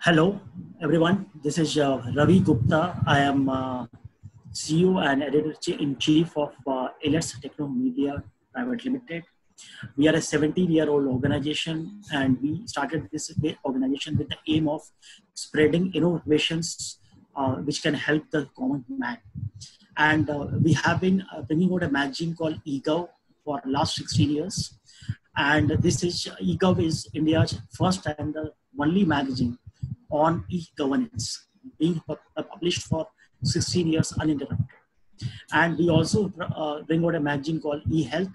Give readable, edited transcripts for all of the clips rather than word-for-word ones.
Hello, everyone. This is Ravi Gupta. I am CEO and Editor-in-Chief of Elites Techno Media Private Limited. We are a 17-year-old organization, and we started this organization with the aim of spreading innovations which can help the common man. And we have been bringing out a magazine called eGov for last 16 years. And this is eGov is India's first and the only magazine on e-governance, being published for 16 years uninterrupted. And we also bring out a magazine called eHealth,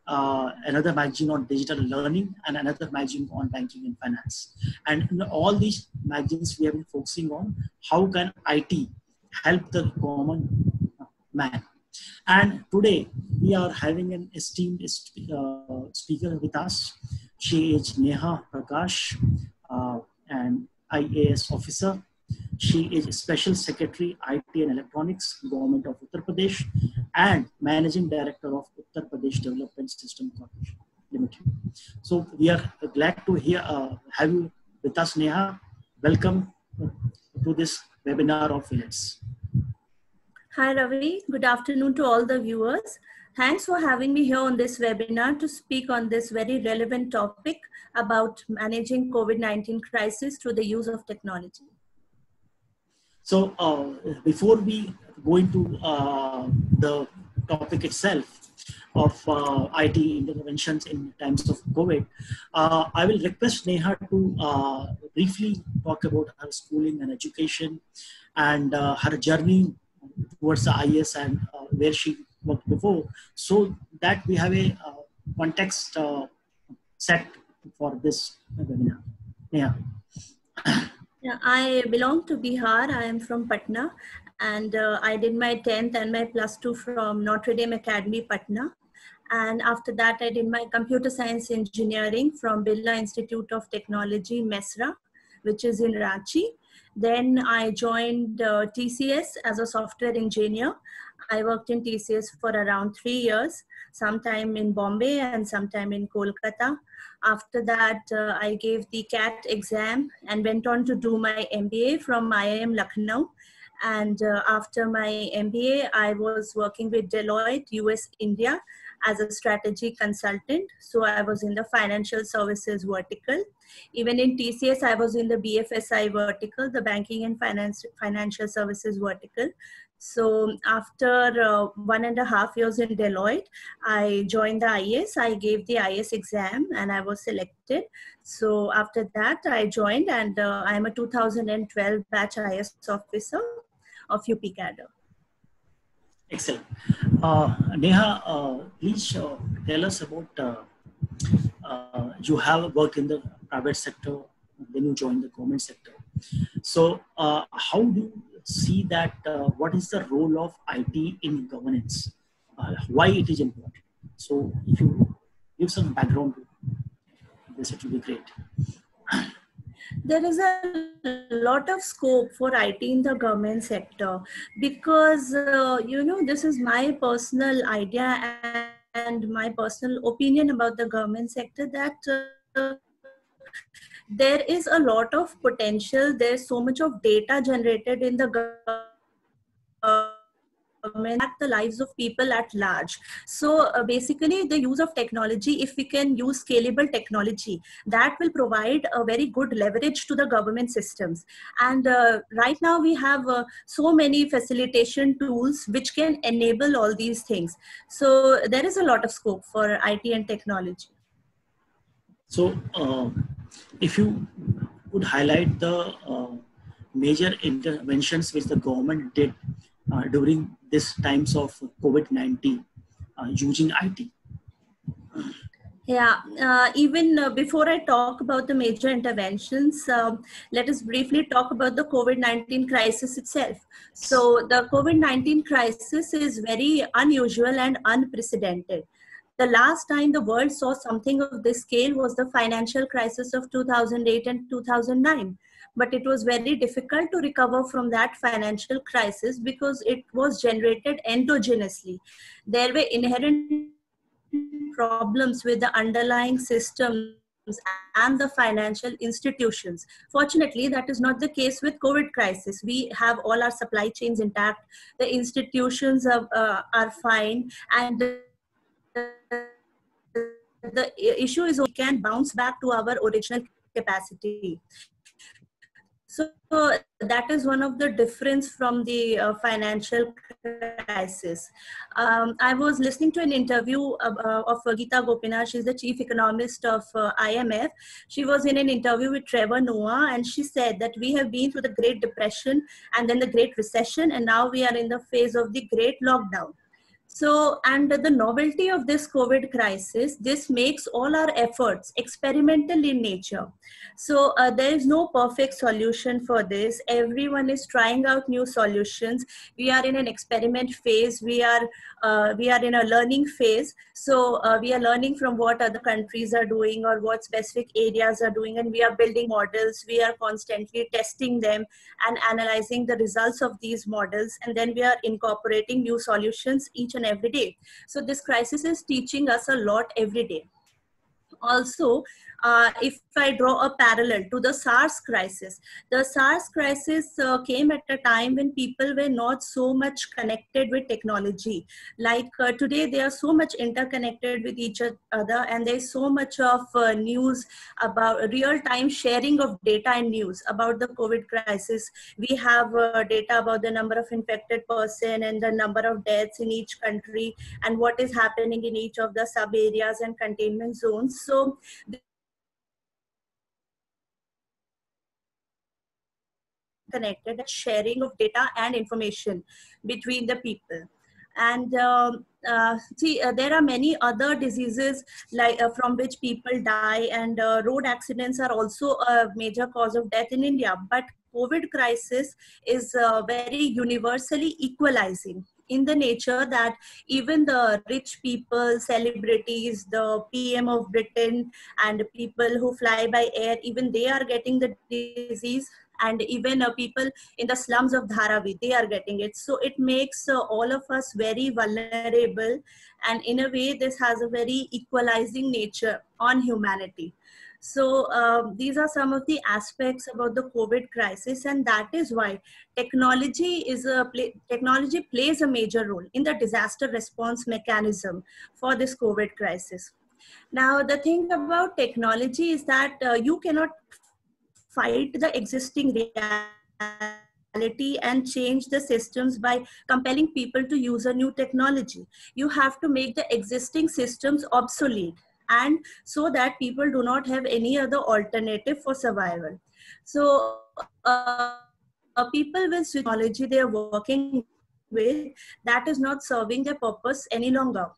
another magazine on digital learning, and another magazine on banking and finance. And in all these magazines, we have been focusing on how can IT help the common man. And today, we are having an esteemed speaker with us. She is Neha Prakash, an IAS officer. She is Special Secretary, IT and Electronics, Government of Uttar Pradesh, and Managing Director of Uttar Pradesh Development System Corporation Limited. So we are glad to have you with us, Neha. Welcome to this webinar of Elites. Hi, Ravi. Good afternoon to all the viewers. Thanks for having me here on this webinar to speak on this very relevant topic about managing COVID-19 crisis through the use of technology. So before we go into the topic itself of IT interventions in times of COVID, I will request Neha to briefly talk about her schooling and education and her journey towards the IS and where she worked before, so that we have a context set for this webinar. Yeah. Yeah, I belong to Bihar. I am from Patna, and I did my 10th and my +2 from Notre Dame Academy, Patna. And after that, I did my computer science engineering from Birla Institute of Technology, Mesra, which is in Ranchi. Then I joined TCS as a software engineer. I worked in TCS for around 3 years, sometime in Bombay and sometime in Kolkata. After that, I gave the CAT exam and went on to do my MBA from IIM Lucknow. And after my MBA, I was working with Deloitte, US, India as a strategy consultant. So I was in the financial services vertical. Even in TCS, I was in the BFSI vertical, the banking and financial services vertical. So after 1.5 years in Deloitte, I joined the IS. I gave the IS exam and I was selected. So after that, I joined, and I'm a 2012 batch IS officer of UP cadre. Excellent. Neha, please tell us about, you have worked in the private sector, then you joined the government sector. So how do you see that, what is the role of IT in governance? Why it is important? So if you give some background to this, it will be great. There is a lot of scope for IT in the government sector because, this is my personal idea and my personal opinion about the government sector, that there is a lot of potential. There's so much of data generated in the government, the lives of people at large. So basically the use of technology, if we can use scalable technology, that will provide a very good leverage to the government systems. And right now we have so many facilitation tools which can enable all these things. So there is a lot of scope for IT and technology. So if you could highlight the major interventions which the government did during these times of COVID-19 using IT. Yeah, even before I talk about the major interventions, let us briefly talk about the COVID-19 crisis itself. So the COVID-19 crisis is very unusual and unprecedented. The last time the world saw something of this scale was the financial crisis of 2008 and 2009. But it was very difficult to recover from that financial crisis because it was generated endogenously. There were inherent problems with the underlying systems and the financial institutions. Fortunately, that is not the case with COVID crisis. We have all our supply chains intact. The institutions are fine, and the issue is we can bounce back to our original capacity. So that is one of the difference from the financial crisis. I was listening to an interview of Geeta Gopinath. She's the chief economist of IMF. She was in an interview with Trevor Noah, and she said that we have been through the Great Depression and then the Great Recession, and now we are in the phase of the Great Lockdown. So, and the novelty of this COVID crisis, this makes all our efforts experimental in nature. So there is no perfect solution for this. Everyone is trying out new solutions. We are in an experiment phase. We are in a learning phase. So we are learning from what other countries are doing or what specific areas are doing, and we are building models. We are constantly testing them and analyzing the results of these models, and then we are incorporating new solutions each and every day. So this crisis is teaching us a lot every day. Also, if I draw a parallel to the SARS crisis, the SARS crisis came at a time when people were not so much connected with technology. Like today, they are so much interconnected with each other, and there's so much of news about real-time sharing of data and news about the COVID crisis. We have data about the number of infected person and the number of deaths in each country and what is happening in each of the sub areas and containment zones. So connected sharing of data and information between the people. And there are many other diseases like from which people die, and road accidents are also a major cause of death in India. But COVID crisis is very universally equalizing in the nature that even the rich people, celebrities, the PM of Britain, and people who fly by air, even they are getting the disease. And even people in the slums of Dharavi, they are getting it. So it makes all of us very vulnerable. And in a way, this has a very equalizing nature on humanity. So these are some of the aspects about the COVID crisis, and that is why technology plays a major role in the disaster response mechanism for this COVID crisis. Now, the thing about technology is that you cannot fight the existing reality and change the systems by compelling people to use a new technology. You have to make the existing systems obsolete, and so that people do not have any other alternative for survival. So people with technology they are working with, that is not serving their purpose any longer.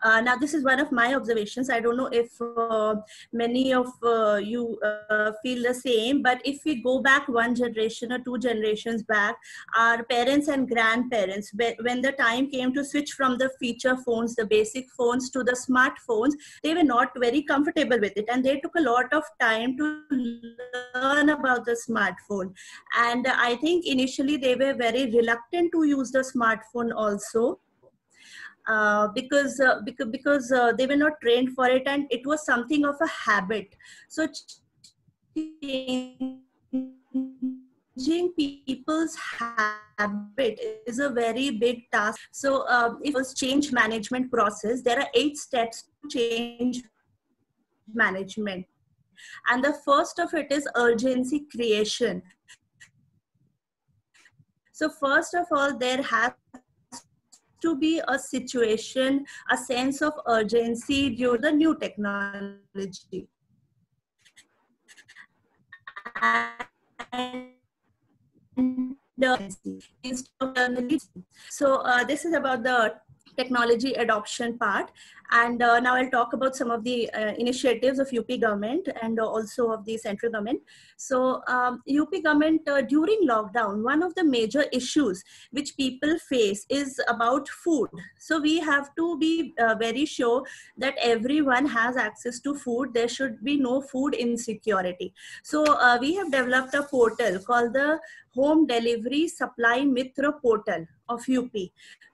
Now, this is one of my observations. I don't know if many of you feel the same, but if we go back one generation or two generations back, our parents and grandparents, when the time came to switch from the feature phones, the basic phones, to the smartphones, they were not very comfortable with it. And they took a lot of time to learn about the smartphone. And I think initially they were very reluctant to use the smartphone also. Because they were not trained for it, and it was something of a habit. So changing people's habit is a very big task. So if it's change management process, there are 8 steps to change management, and the first of it is urgency creation. So first of all, there has to be a situation, a sense of urgency due to the new technology. And so this is about the technology adoption part. And now I'll talk about some of the initiatives of UP government and also of the central government. So UP government during lockdown, one of the major issues which people face is about food. So we have to be very sure that everyone has access to food. There should be no food insecurity. So we have developed a portal called the home delivery supply mitra portal of UP.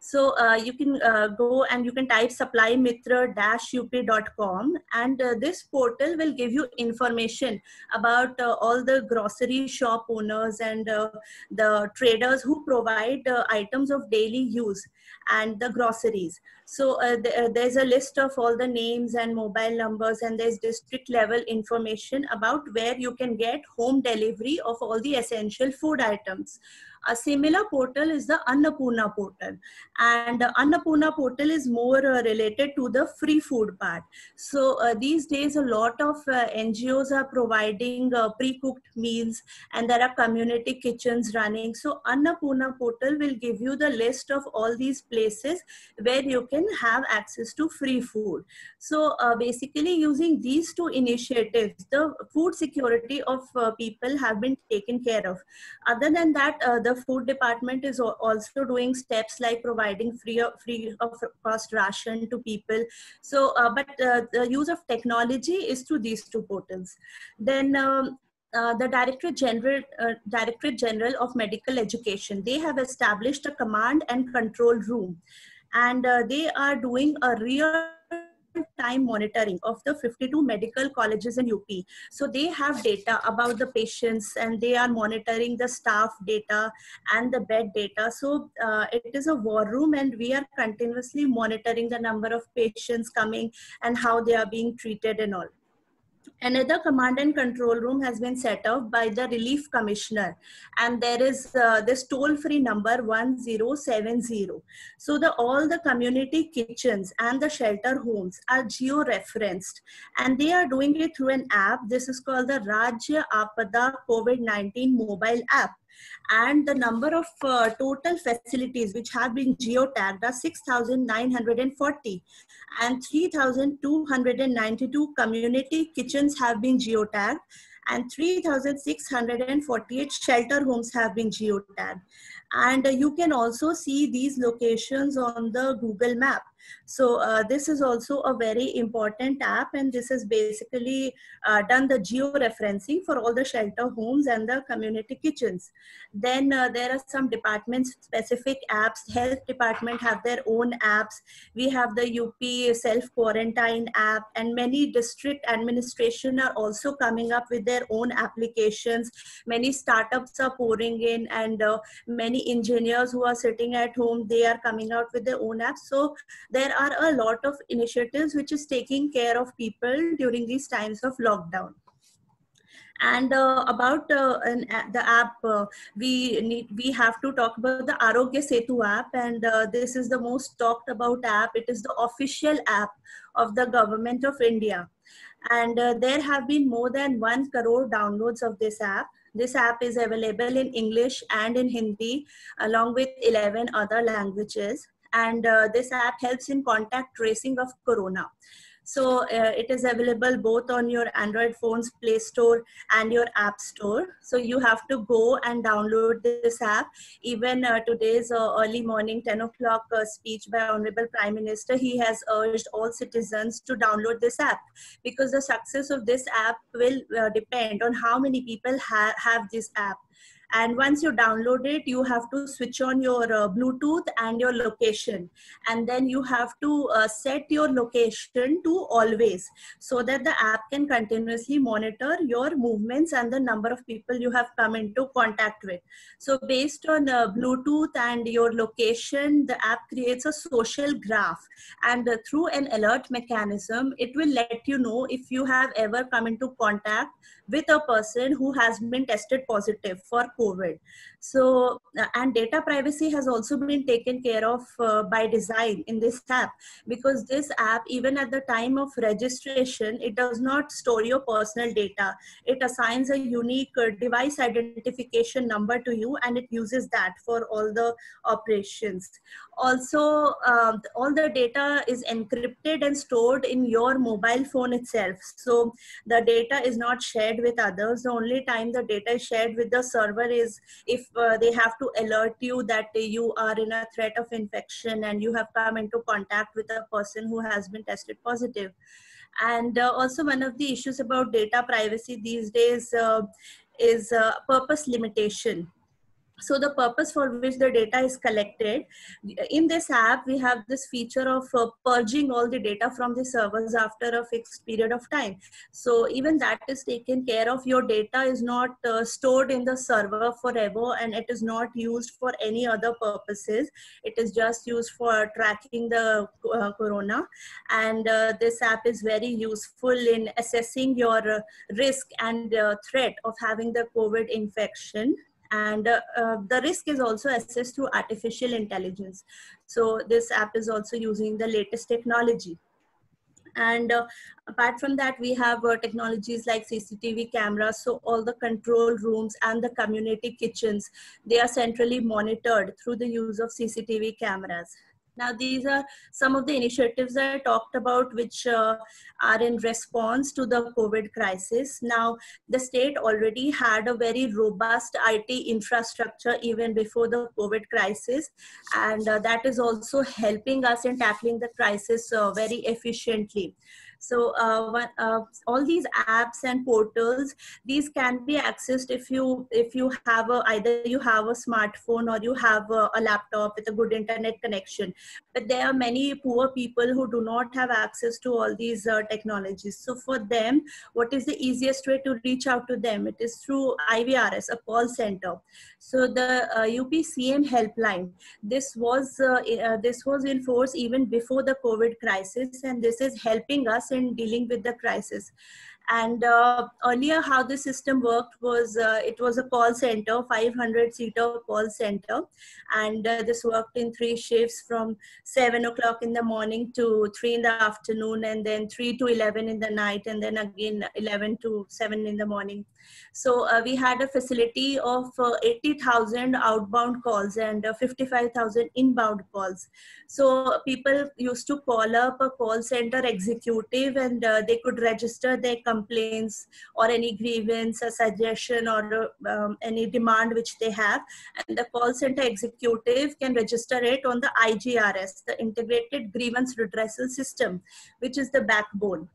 So you can go and you can type supply-mitra-up.com, and this portal will give you information about all the grocery shop owners and the traders who provide items of daily use and the groceries. So there's a list of all the names and mobile numbers, and there's district level information about where you can get home delivery of all the essential food items. A similar portal is the Annapurna portal, and Annapurna portal is more related to the free food part. So these days a lot of NGOs are providing pre-cooked meals, and there are community kitchens running. So Annapurna portal will give you the list of all these places where you can have access to free food. So basically using these two initiatives, the food security of people have been taken care of. Other than that, the food department is also doing steps like providing free of cost ration to people. So but the use of technology is through these two portals. Then the Directorate General of Medical Education, they have established a command and control room, and they are doing a real-time monitoring of the 52 medical colleges in UP. So they have data about the patients, and they are monitoring the staff data and the bed data. So it is a war room, and we are continuously monitoring the number of patients coming and how they are being treated and all. Another command and control room has been set up by the Relief Commissioner, and there is this toll-free number 1070. So all the community kitchens and the shelter homes are geo-referenced, and they are doing it through an app. This is called the Rajya Apada COVID-19 mobile app. And the number of total facilities which have been geotagged are 6,940, and 3,292 community kitchens have been geotagged, and 3,648 shelter homes have been geotagged. And you can also see these locations on the Google map. So this is also a very important app, and this has basically done the geo-referencing for all the shelter homes and the community kitchens. Then there are some department-specific apps. Health department have their own apps. We have the UP self-quarantine app, and many district administration are also coming up with their own applications. Many startups are pouring in, and many engineers who are sitting at home, they are coming out with their own apps. So there are a lot of initiatives which is taking care of people during these times of lockdown. And about the app, we have to talk about the Arogya Setu app, and this is the most talked about app. It is the official app of the Government of India, and there have been more than 1 crore downloads of this app. This app is available in English and in Hindi, along with 11 other languages. And this app helps in contact tracing of corona. So it is available both on your Android phone's Play Store and your App Store. So you have to go and download this app. Even today's early morning 10 o'clock speech by Honorable Prime Minister, he has urged all citizens to download this app, because the success of this app will depend on how many people have this app. And once you download it, you have to switch on your Bluetooth and your location. And then you have to set your location to always, so that the app can continuously monitor your movements and the number of people you have come into contact with. So based on Bluetooth and your location, the app creates a social graph. And through an alert mechanism, it will let you know if you have ever come into contact with a person who has been tested positive for COVID. So, and data privacy has also been taken care of by design in this app, because this app, even at the time of registration, it does not store your personal data. It assigns a unique device identification number to you, and it uses that for all the operations. Also, all the data is encrypted and stored in your mobile phone itself. So the data is not shared with others. The only time the data is shared with the server is if they have to alert you that you are in a threat of infection and you have come into contact with a person who has been tested positive. And also, one of the issues about data privacy these days is purpose limitation. So the purpose for which the data is collected, in this app we have this feature of purging all the data from the servers after a fixed period of time. So even that is taken care of. Your data is not stored in the server forever, and it is not used for any other purposes. It is just used for tracking the corona. And this app is very useful in assessing your risk and threat of having the COVID infection. And the risk is also assessed through artificial intelligence. So this app is also using the latest technology. And apart from that, we have technologies like CCTV cameras. So all the control rooms and the community kitchens, they are centrally monitored through the use of CCTV cameras. Now, these are some of the initiatives I talked about, which are in response to the COVID crisis. Now, the state already had a very robust IT infrastructure even before the COVID crisis, and that is also helping us in tackling the crisis very efficiently. So all these apps and portals, these can be accessed if you have either you have a smartphone or you have a laptop with a good internet connection. But there are many poor people who do not have access to all these technologies. So for them, what is the easiest way to reach out to them? It is through IVRS, a call center. So the UPCM helpline, this was in force even before the COVID crisis, and this is helping us in dealing with the crisis. And earlier, how the system worked was it was a call center, 500-seater call center, and this worked in 3 shifts from 7 o'clock in the morning to 3 in the afternoon, and then 3 to 11 in the night, and then again 11 to 7 in the morning. So we had a facility of 80,000 outbound calls and 55,000 inbound calls. So people used to call up a call center executive, and they could register their complaints or any grievance, a suggestion, or any demand which they have. And the call center executive can register it on the IGRS, the Integrated Grievance Redressal System, which is the backbone.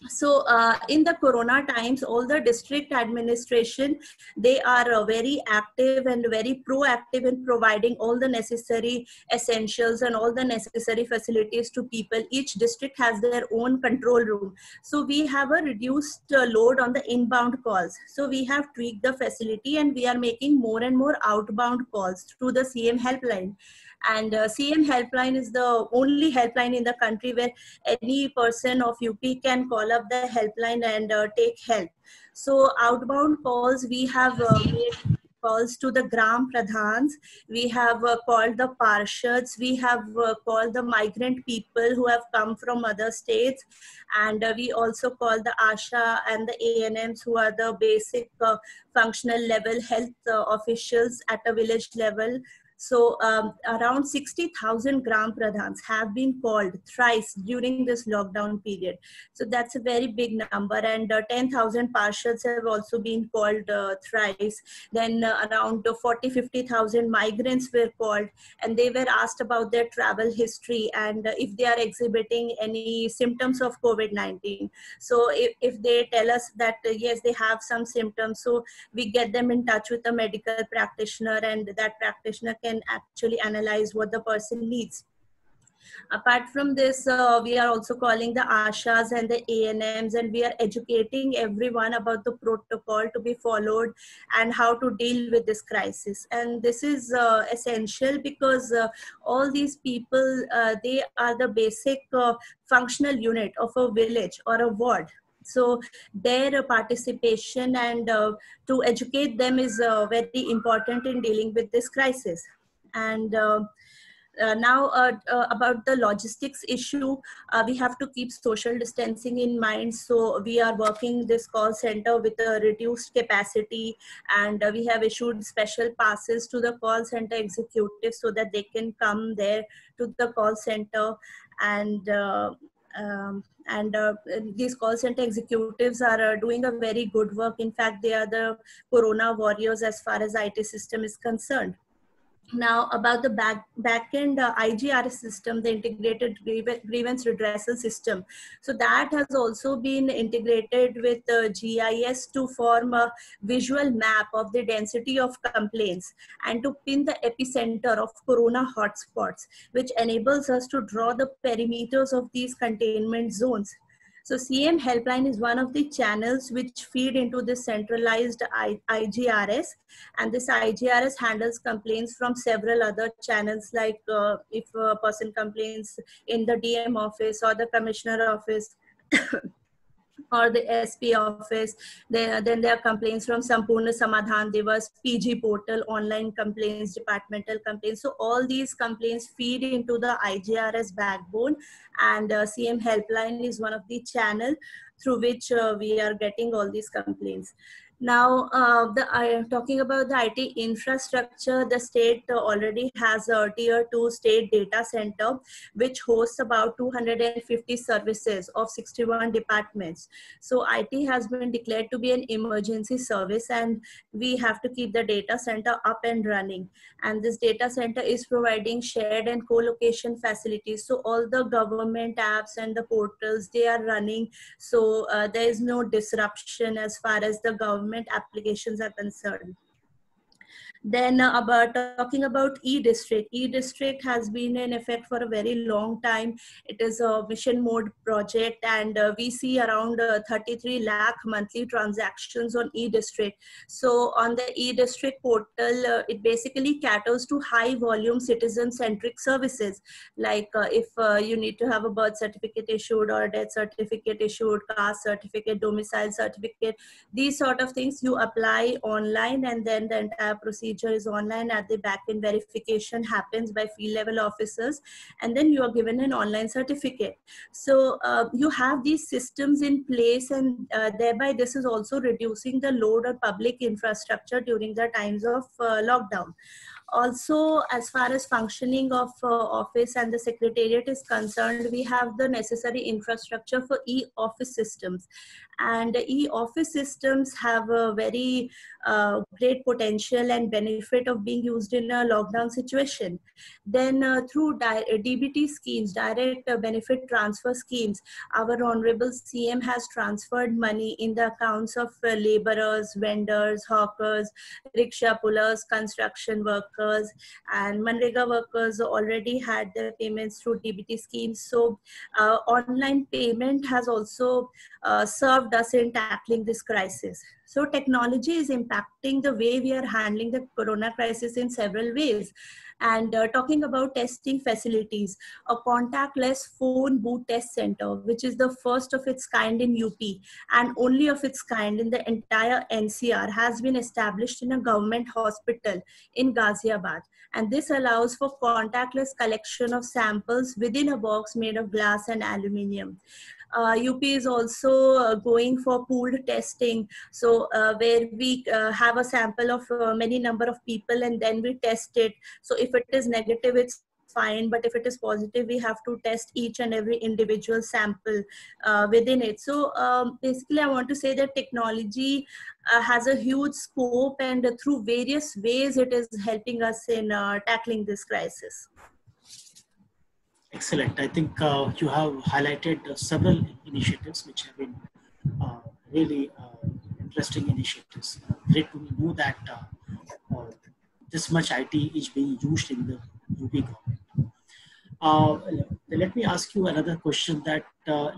So in the corona times, all the district administration, they are very active and very proactive in providing all the necessary essentials and all the necessary facilities to people. Each district has their own control room. So we have a reduced load on the inbound calls. So we have tweaked the facility, and we are making more and more outbound calls through the CM helpline. And CM helpline is the only helpline in the country where any person of UP can call up the helpline and take help. So outbound calls, we have made calls to the Gram Pradhans, we have called the Parshads, we have called the migrant people who have come from other states, and we also call the ASHA and the ANMs, who are the basic functional level health officials at a village level. So around 60,000 Gram Pradhans have been called thrice during this lockdown period. So that's a very big number. And 10,000 Parshads have also been called thrice. Then around 40-50,000 migrants were called, and they were asked about their travel history and if they are exhibiting any symptoms of COVID-19. So if they tell us that yes, they have some symptoms, so we get them in touch with a medical practitioner, and that practitioner can actually analyze what the person needs. Apart from this, we are also calling the ASHAs and the ANMs, and we are educating everyone about the protocol to be followed and how to deal with this crisis. And this is essential because all these people, they are the basic functional unit of a village or a ward. So their participation and to educate them is very important in dealing with this crisis. And now about the logistics issue, we have to keep social distancing in mind. So we are working this call center with a reduced capacity, and we have issued special passes to the call center executives so that they can come there to the call center. And these call center executives are doing a very good work. In fact, they are the corona warriors as far as IT system is concerned. Now about the backend IGRS system, the integrated grievance redressal system. So that has also been integrated with GIS to form a visual map of the density of complaints and to pin the epicenter of corona hotspots, which enables us to draw the perimeters of these containment zones. So CM Helpline is one of the channels which feed into this centralized IGRS, and this IGRS handles complaints from several other channels, like if a person complains in the DM office or the commissioner office or the SP office. Then there are complaints from Sampurna Samadhan Divas, PG portal, online complaints, departmental complaints. So all these complaints feed into the IGRS backbone, and CM Helpline is one of the channel through which we are getting all these complaints. Now, talking about the IT infrastructure, the state already has a tier 2 state data center, which hosts about 250 services of 61 departments. So IT has been declared to be an emergency service, and we have to keep the data center up and running. And this data center is providing shared and co-location facilities. So all the government apps and the portals, they are running. So there is no disruption as far as the government applications are concerned. Then about talking about e-district. E-district has been in effect for a very long time. It is a mission mode project, and we see around 33 lakh monthly transactions on e-district. So on the e-district portal, it basically caters to high volume citizen centric services, like if you need to have a birth certificate issued or a death certificate issued, caste certificate, domicile certificate, these sort of things you apply online, and then the entire procedure is online. At the back end, verification happens by field level officers, and then you are given an online certificate. So you have these systems in place, and thereby this is also reducing the load on public infrastructure during the times of lockdown. Also, as far as functioning of office and the secretariat is concerned, we have the necessary infrastructure for e-office systems, and e-office systems have a very great potential and benefit of being used in a lockdown situation. Then through DBT schemes, direct benefit transfer schemes, our honorable CM has transferred money in the accounts of laborers, vendors, hawkers, rickshaw pullers, construction workers, and Manrega workers already had their payments through DBT schemes. So online payment has also served us in tackling this crisis. So technology is impacting the way we are handling the corona crisis in several ways. And talking about testing facilities, a contactless phone booth test center, which is the first of its kind in UP and only of its kind in the entire NCR, has been established in a government hospital in Ghaziabad. And this allows for contactless collection of samples within a box made of glass and aluminium. UP is also going for pooled testing, so where we have a sample of many number of people, and then we test it. So if it is negative, it's fine, but if it is positive, we have to test each and every individual sample within it. So basically I want to say that technology has a huge scope, and through various ways it is helping us in tackling this crisis. Excellent. I think you have highlighted several initiatives which have been really interesting initiatives. Great to know that this much IT is being used in the UP government. Let me ask you another question, that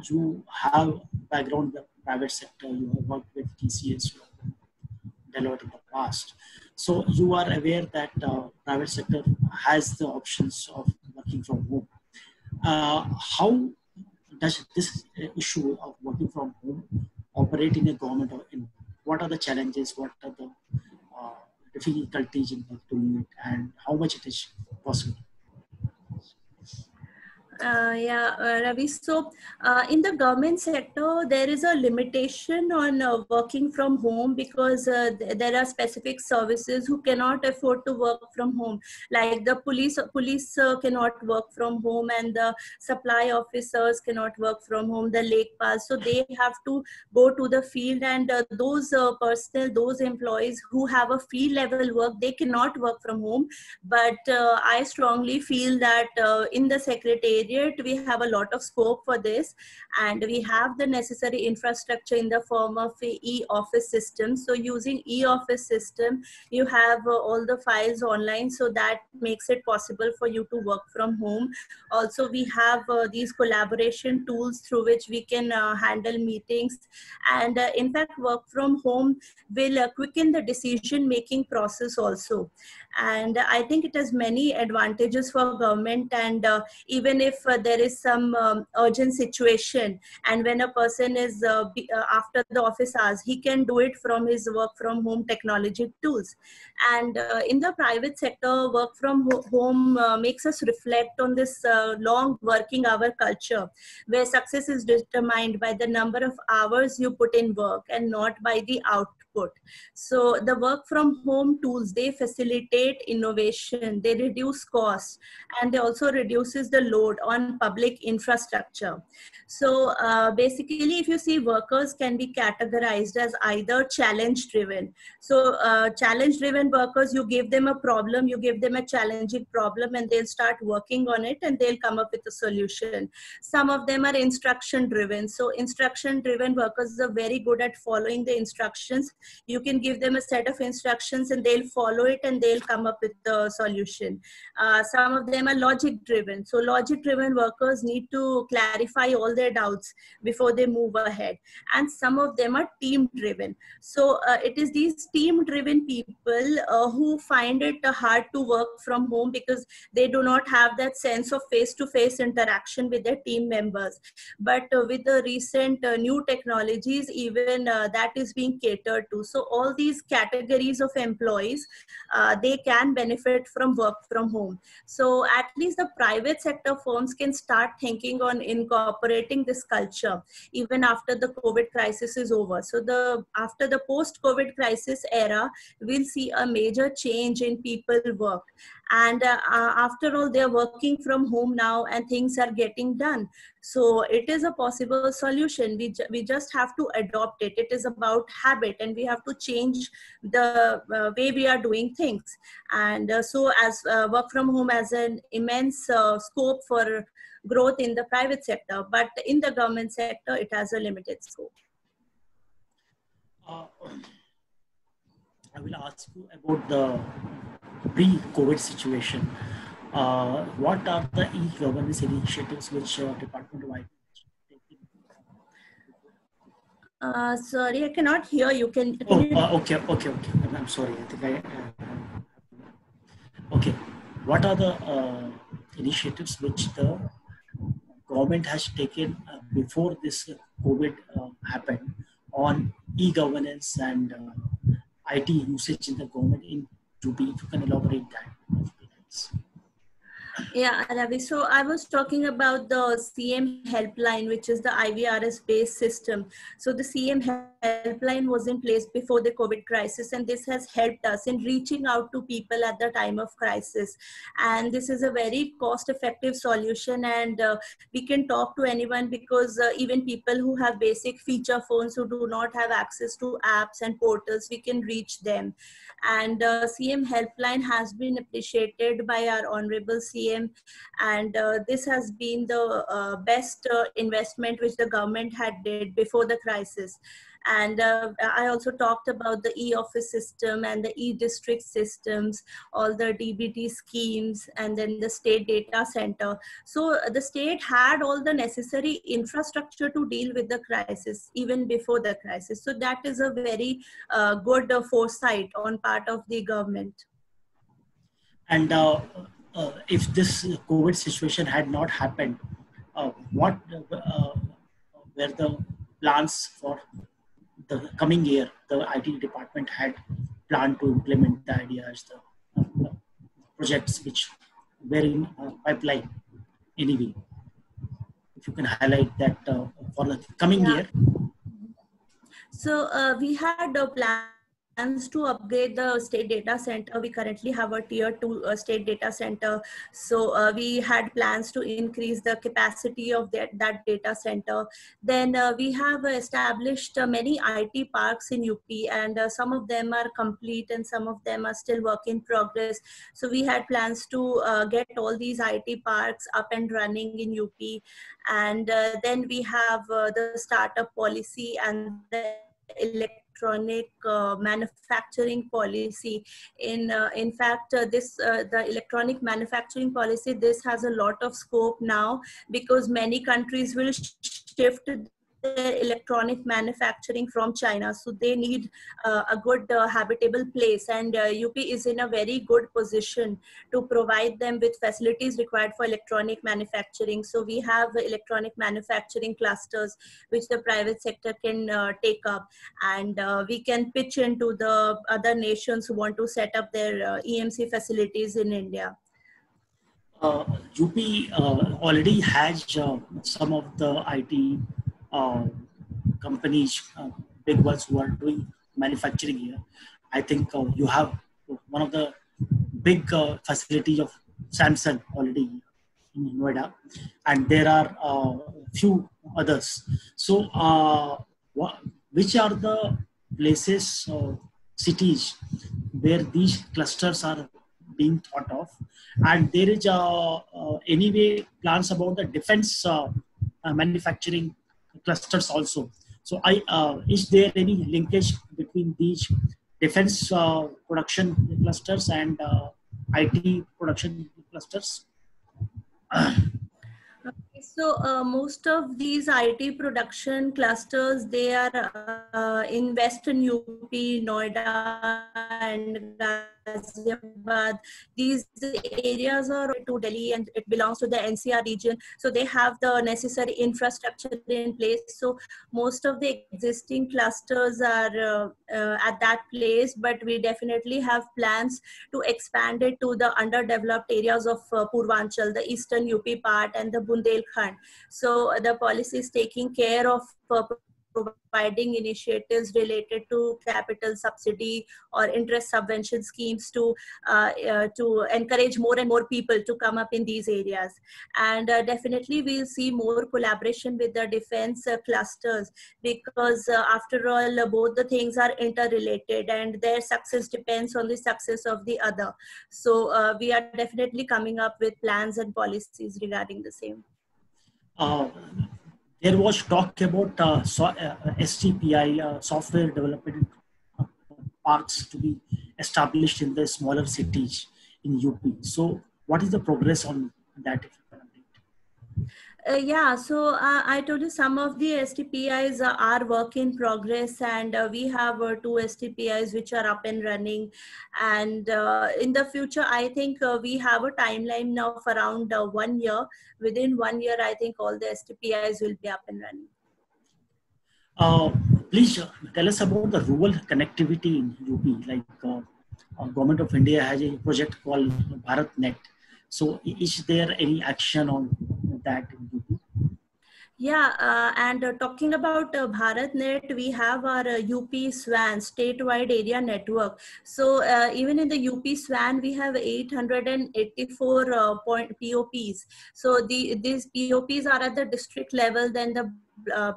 you have background in the private sector, you have worked with TCS, you have Deloitte in the past. So you are aware that private sector has the options of working from home. How does this issue of working from home operate in a government, or in what are the challenges, what are the difficulties in doing it, and how much it is possible? Ravi. So, in the government sector, there is a limitation on working from home because there are specific services who cannot afford to work from home, like the police cannot work from home, and the supply officers cannot work from home. The lakepals, so they have to go to the field, and those employees who have a field level work, they cannot work from home. But I strongly feel that in the secretariat we have a lot of scope for this, and we have the necessary infrastructure in the form of a e-office system. So using e-office system, you have all the files online, so that makes it possible for you to work from home. Also, we have these collaboration tools through which we can handle meetings, and in fact work from home will quicken the decision making process also. And I think it has many advantages for government. And even if there is some urgent situation, and when a person is after the office hours, he can do it from his work from home technology tools. And in the private sector, work from home makes us reflect on this long working hour culture, where success is determined by the number of hours you put in work and not by the output. So the work from home tools, they facilitate innovation, they reduce costs, and they also reduces the load on public infrastructure. So basically, if you see, workers can be categorized as either challenge driven. So challenge driven workers, you give them a problem, you give them a challenging problem, and they'll start working on it, and they'll come up with a solution. Some of them are instruction driven. So instruction driven workers are very good at following the instructions. You can give them a set of instructions and they'll follow it, and they'll come up with the solution. Some of them are logic driven. So logic driven workers need to clarify all their doubts before they move ahead. And some of them are team driven. So it is these team driven people who find it hard to work from home because they do not have that sense of face-to-face interaction with their team members. But with the recent new technologies, even that is being catered to. So all these categories of employees, they can benefit from work from home. So at least the private sector firms can start thinking on incorporating this culture even after the COVID crisis is over. So after the post-COVID crisis era, we'll see a major change in people work. And after all, they're working from home now and things are getting done. So it is a possible solution. We just have to adopt it. It is about habit, and we have to change the way we are doing things. And so as work from home has an immense scope for growth in the private sector, but in the government sector, it has a limited scope. I will ask you about the pre-COVID situation. What are the e-governance initiatives which Department of IT is taking? Sorry, I cannot hear you. Okay. I'm sorry. I think okay. What are the initiatives which the government has taken before this COVID happened on e-governance and IT usage in the government? If you can elaborate that. Yeah, Ravi. So I was talking about the CM helpline, which is the IVRS based system. So the CM helpline was in place before the COVID crisis, and this has helped us in reaching out to people at the time of crisis. And this is a very cost effective solution, and we can talk to anyone because even people who have basic feature phones who do not have access to apps and portals, we can reach them. And CM helpline has been appreciated by our Honorable CM, and this has been the best investment which the government had did before the crisis. And I also talked about the e-office system and the e-district systems, all the DBT schemes, and then the state data center. So the state had all the necessary infrastructure to deal with the crisis even before the crisis. So that is a very good foresight on part of the government. And if this COVID situation had not happened, what were the plans for the coming year? The IT department had planned to implement the ideas, the projects which were in pipeline anyway. if you can highlight that for the coming year. So we had plans to upgrade the state data center. We currently have a tier 2 state data center. So we had plans to increase the capacity of that data center. Then we have established many IT parks in UP, and some of them are complete and some of them are still work in progress. So we had plans to get all these IT parks up and running in UP. And then we have the startup policy and the electronic manufacturing policy. In fact, the electronic manufacturing policy, this has a lot of scope now, because many countries will shift their electronic manufacturing from China. So they need a good habitable place, and UP is in a very good position to provide them with facilities required for electronic manufacturing. So we have electronic manufacturing clusters which the private sector can take up, and we can pitch into the other nations who want to set up their EMC facilities in India. UP already has some of the IT companies, big ones who are doing manufacturing here. I think you have one of the big facilities of Samsung already in Noida, and there are few others. So, which are the places, cities where these clusters are being thought of? And there is anyway plans about the defense manufacturing clusters also. So, is there any linkage between these defense production clusters and IT production clusters? So most of these IT production clusters, they are in Western UP, Noida and Ghaziabad. These areas are to Delhi and it belongs to the NCR region. So they have the necessary infrastructure in place. So most of the existing clusters are at that place, but we definitely have plans to expand it to the underdeveloped areas of Purvanchal, the eastern UP part, and the Bundelkhand. So the policy is taking care of providing initiatives related to capital subsidy or interest subvention schemes to encourage more and more people to come up in these areas. And definitely we'll see more collaboration with the defense clusters, because after all, both the things are interrelated and their success depends on the success of the other. So we are definitely coming up with plans and policies regarding the same. There was talk about STPI, software development parks, to be established in the smaller cities in UP. So what is the progress on that? Yeah, so I told you some of the STPIs are work in progress, and we have 2 STPIs which are up and running. And in the future, I think we have a timeline now of around 1 year. Within 1 year, I think all the STPIs will be up and running. Please tell us about the rural connectivity in UP. Like Government of India has a project called BharatNet. So is there any action on that in UP? Yeah, and talking about BharatNet, we have our UP SWAN, statewide area network. So even in the UP SWAN, we have 884 POPs. So these POPs are at the district level, then the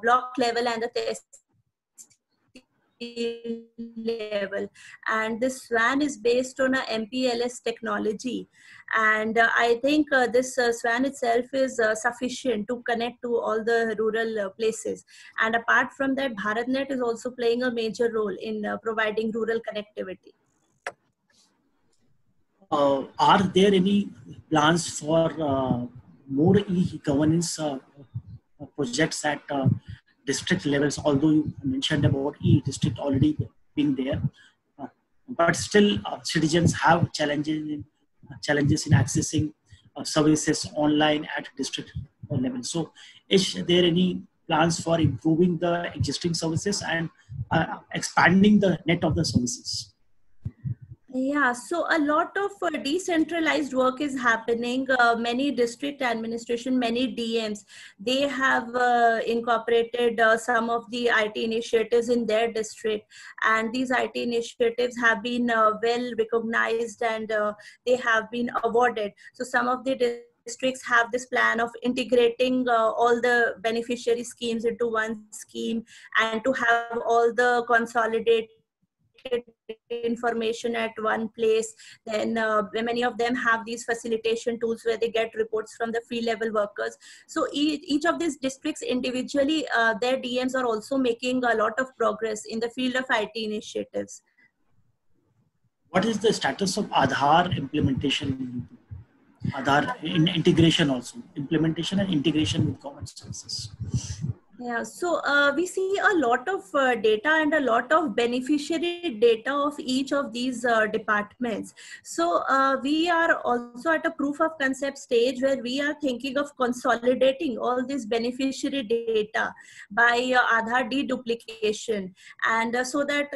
block level, and the level. And this SWAN is based on a MPLS technology. And I think this SWAN itself is sufficient to connect to all the rural places. And apart from that, BharatNet is also playing a major role in providing rural connectivity. Are there any plans for more e-governance projects at district levels? Although you mentioned about e-district already being there, but still citizens have challenges in accessing services online at district level. So is there any plans for improving the existing services and expanding the net of the services? Yeah, so a lot of decentralized work is happening. Many district administration, many DMs, they have incorporated some of the IT initiatives in their district, and these IT initiatives have been well recognized, and they have been awarded. So some of the districts have this plan of integrating all the beneficiary schemes into one scheme, and to have all the consolidated information at one place. Then many of them have these facilitation tools where they get reports from the field level workers. So each of these districts individually, their DMs are also making a lot of progress in the field of IT initiatives. What is the status of Aadhaar implementation in UP? Aadhaar integration also, implementation and integration with government services. Yeah, so we see a lot of data and a lot of beneficiary data of each of these departments. So we are also at a proof of concept stage where we are thinking of consolidating all this beneficiary data by Aadhaar deduplication, and so that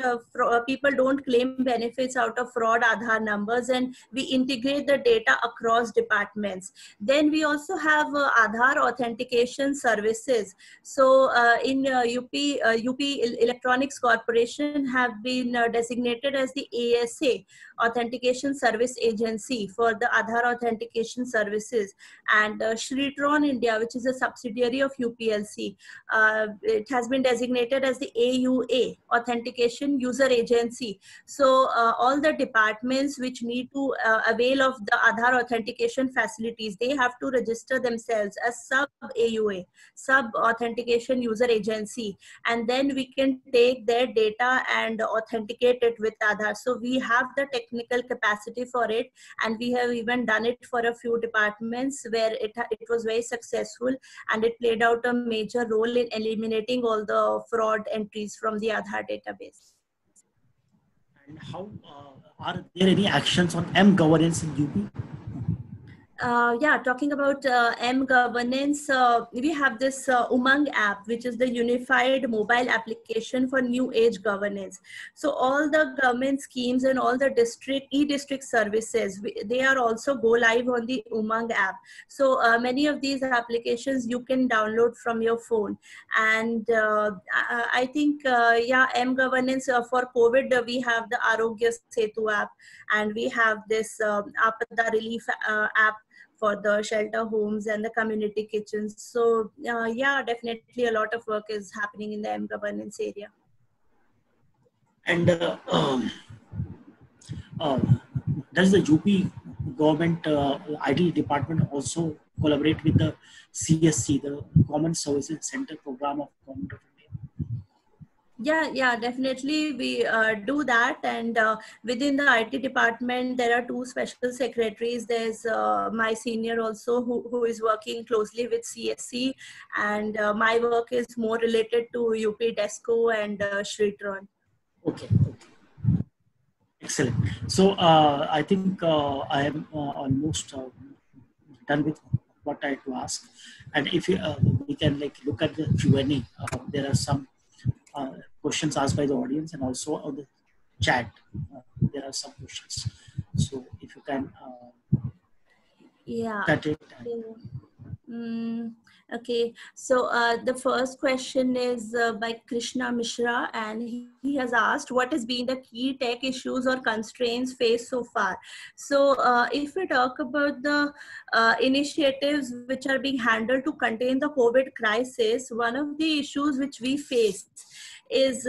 people don't claim benefits out of fraud Aadhaar numbers, and we integrate the data across departments. Then we also have Aadhaar authentication services. So in UP Electronics Corporation have been designated as the ASA, Authentication Service Agency, for the Aadhaar authentication services. And Shritron India, which is a subsidiary of UPLC, it has been designated as the AUA, Authentication User Agency. So all the departments which need to avail of the Aadhaar authentication facilities, they have to register themselves as sub-AUA, sub-authentication user agency, and then we can take their data and authenticate it with Aadhaar. So we have the technical capacity for it, and we have even done it for a few departments where it was very successful, and it played out a major role in eliminating all the fraud entries from the Aadhaar database. And how are there any actions on M-governance in UP? Yeah, talking about M-governance, we have this Umang app, which is the unified mobile application for new age governance. So all the government schemes and all the e-district services, they are also go live on the Umang app. So many of these applications you can download from your phone. And I think, yeah, M-governance for COVID, we have the Arogya Setu app, and we have this Apada Relief app for the shelter homes and the community kitchens. So yeah, definitely a lot of work is happening in the M-governance area. And does the UP government IT department also collaborate with the CSC, the Common Services Center program of Government of India? Yeah, definitely we do that. And within the IT department, there are two special secretaries. There's my senior also who is working closely with CSC, and my work is more related to UP DESCO and Shritron. Okay. Excellent. So I think I am almost done with what I had to ask. And if we can look at the Q&A, there are some questions asked by the audience, and also on the chat there are some questions. So if you can cut it. Okay, so the first question is by Krishna Mishra, and he has asked, what has been the key tech issues or constraints faced so far? So if we talk about the initiatives which are being handled to contain the COVID crisis, one of the issues which we faced is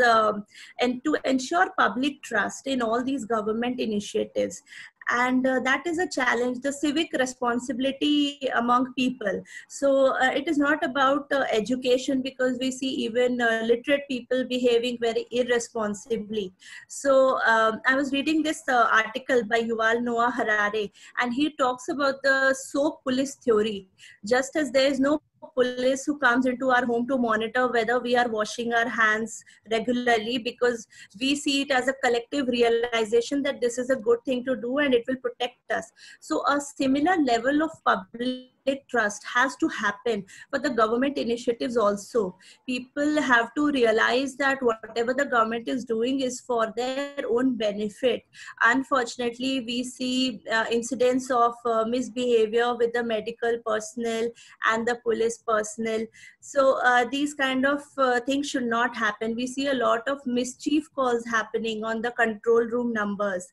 and to ensure public trust in all these government initiatives. And that is a challenge, the civic responsibility among people. So it is not about education, because we see even literate people behaving very irresponsibly. So I was reading this article by Yuval Noah Harari, and he talks about the soap police theory. Just as there is no police who comes into our home to monitor whether we are washing our hands regularly, because we see it as a collective realization that this is a good thing to do and it will protect us. So a similar level of public trust has to happen for the government initiatives also. People have to realize that whatever the government is doing is for their own benefit. Unfortunately, we see incidents of misbehavior with the medical personnel and the police personnel. So these kind of things should not happen. We see a lot of mischief calls happening on the control room numbers,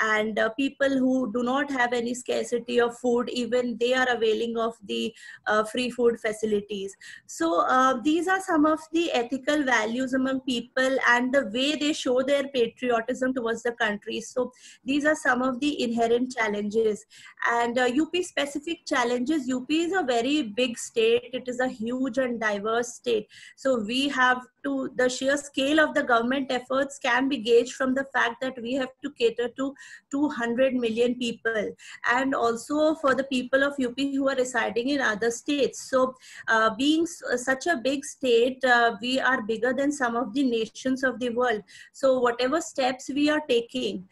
and people who do not have any scarcity of food, even they are availing of the free food facilities. So these are some of the ethical values among people and the way they show their patriotism towards the country. So these are some of the inherent challenges. And UP specific challenges. UP is a very big state. It is a huge and diverse state. So we have to, the sheer scale of the government efforts can be gauged from the fact that we have to cater to 200 million people, and also for the people of UP who are residing in other states. So being such a big state, we are bigger than some of the nations of the world. So whatever steps we are taking,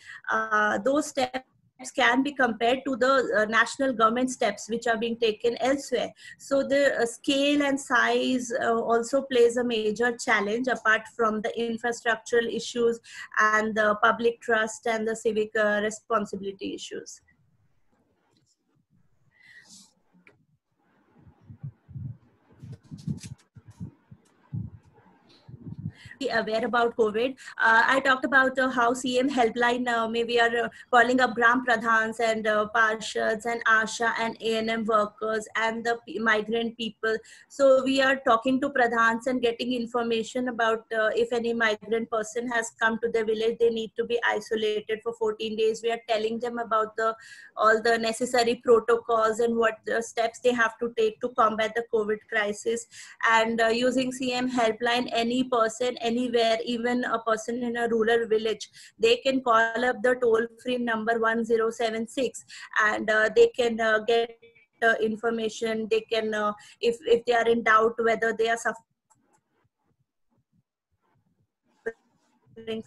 those steps can be compared to the national government steps which are being taken elsewhere. So the scale and size also plays a major challenge, apart from the infrastructural issues and the public trust and the civic responsibility issues. Aware about COVID. I talked about how CM helpline, maybe are calling up Gram Pradhans and Parshads and ASHA and ANM workers and the migrant people. So we are talking to Pradhans and getting information about if any migrant person has come to the village, they need to be isolated for 14 days. We are telling them about all the necessary protocols and what the steps they have to take to combat the COVID crisis. And using CM helpline, any person, anywhere, even a person in a rural village, they can call up the toll-free number 1076, and they can get information. They can, if they are in doubt whether they are suffering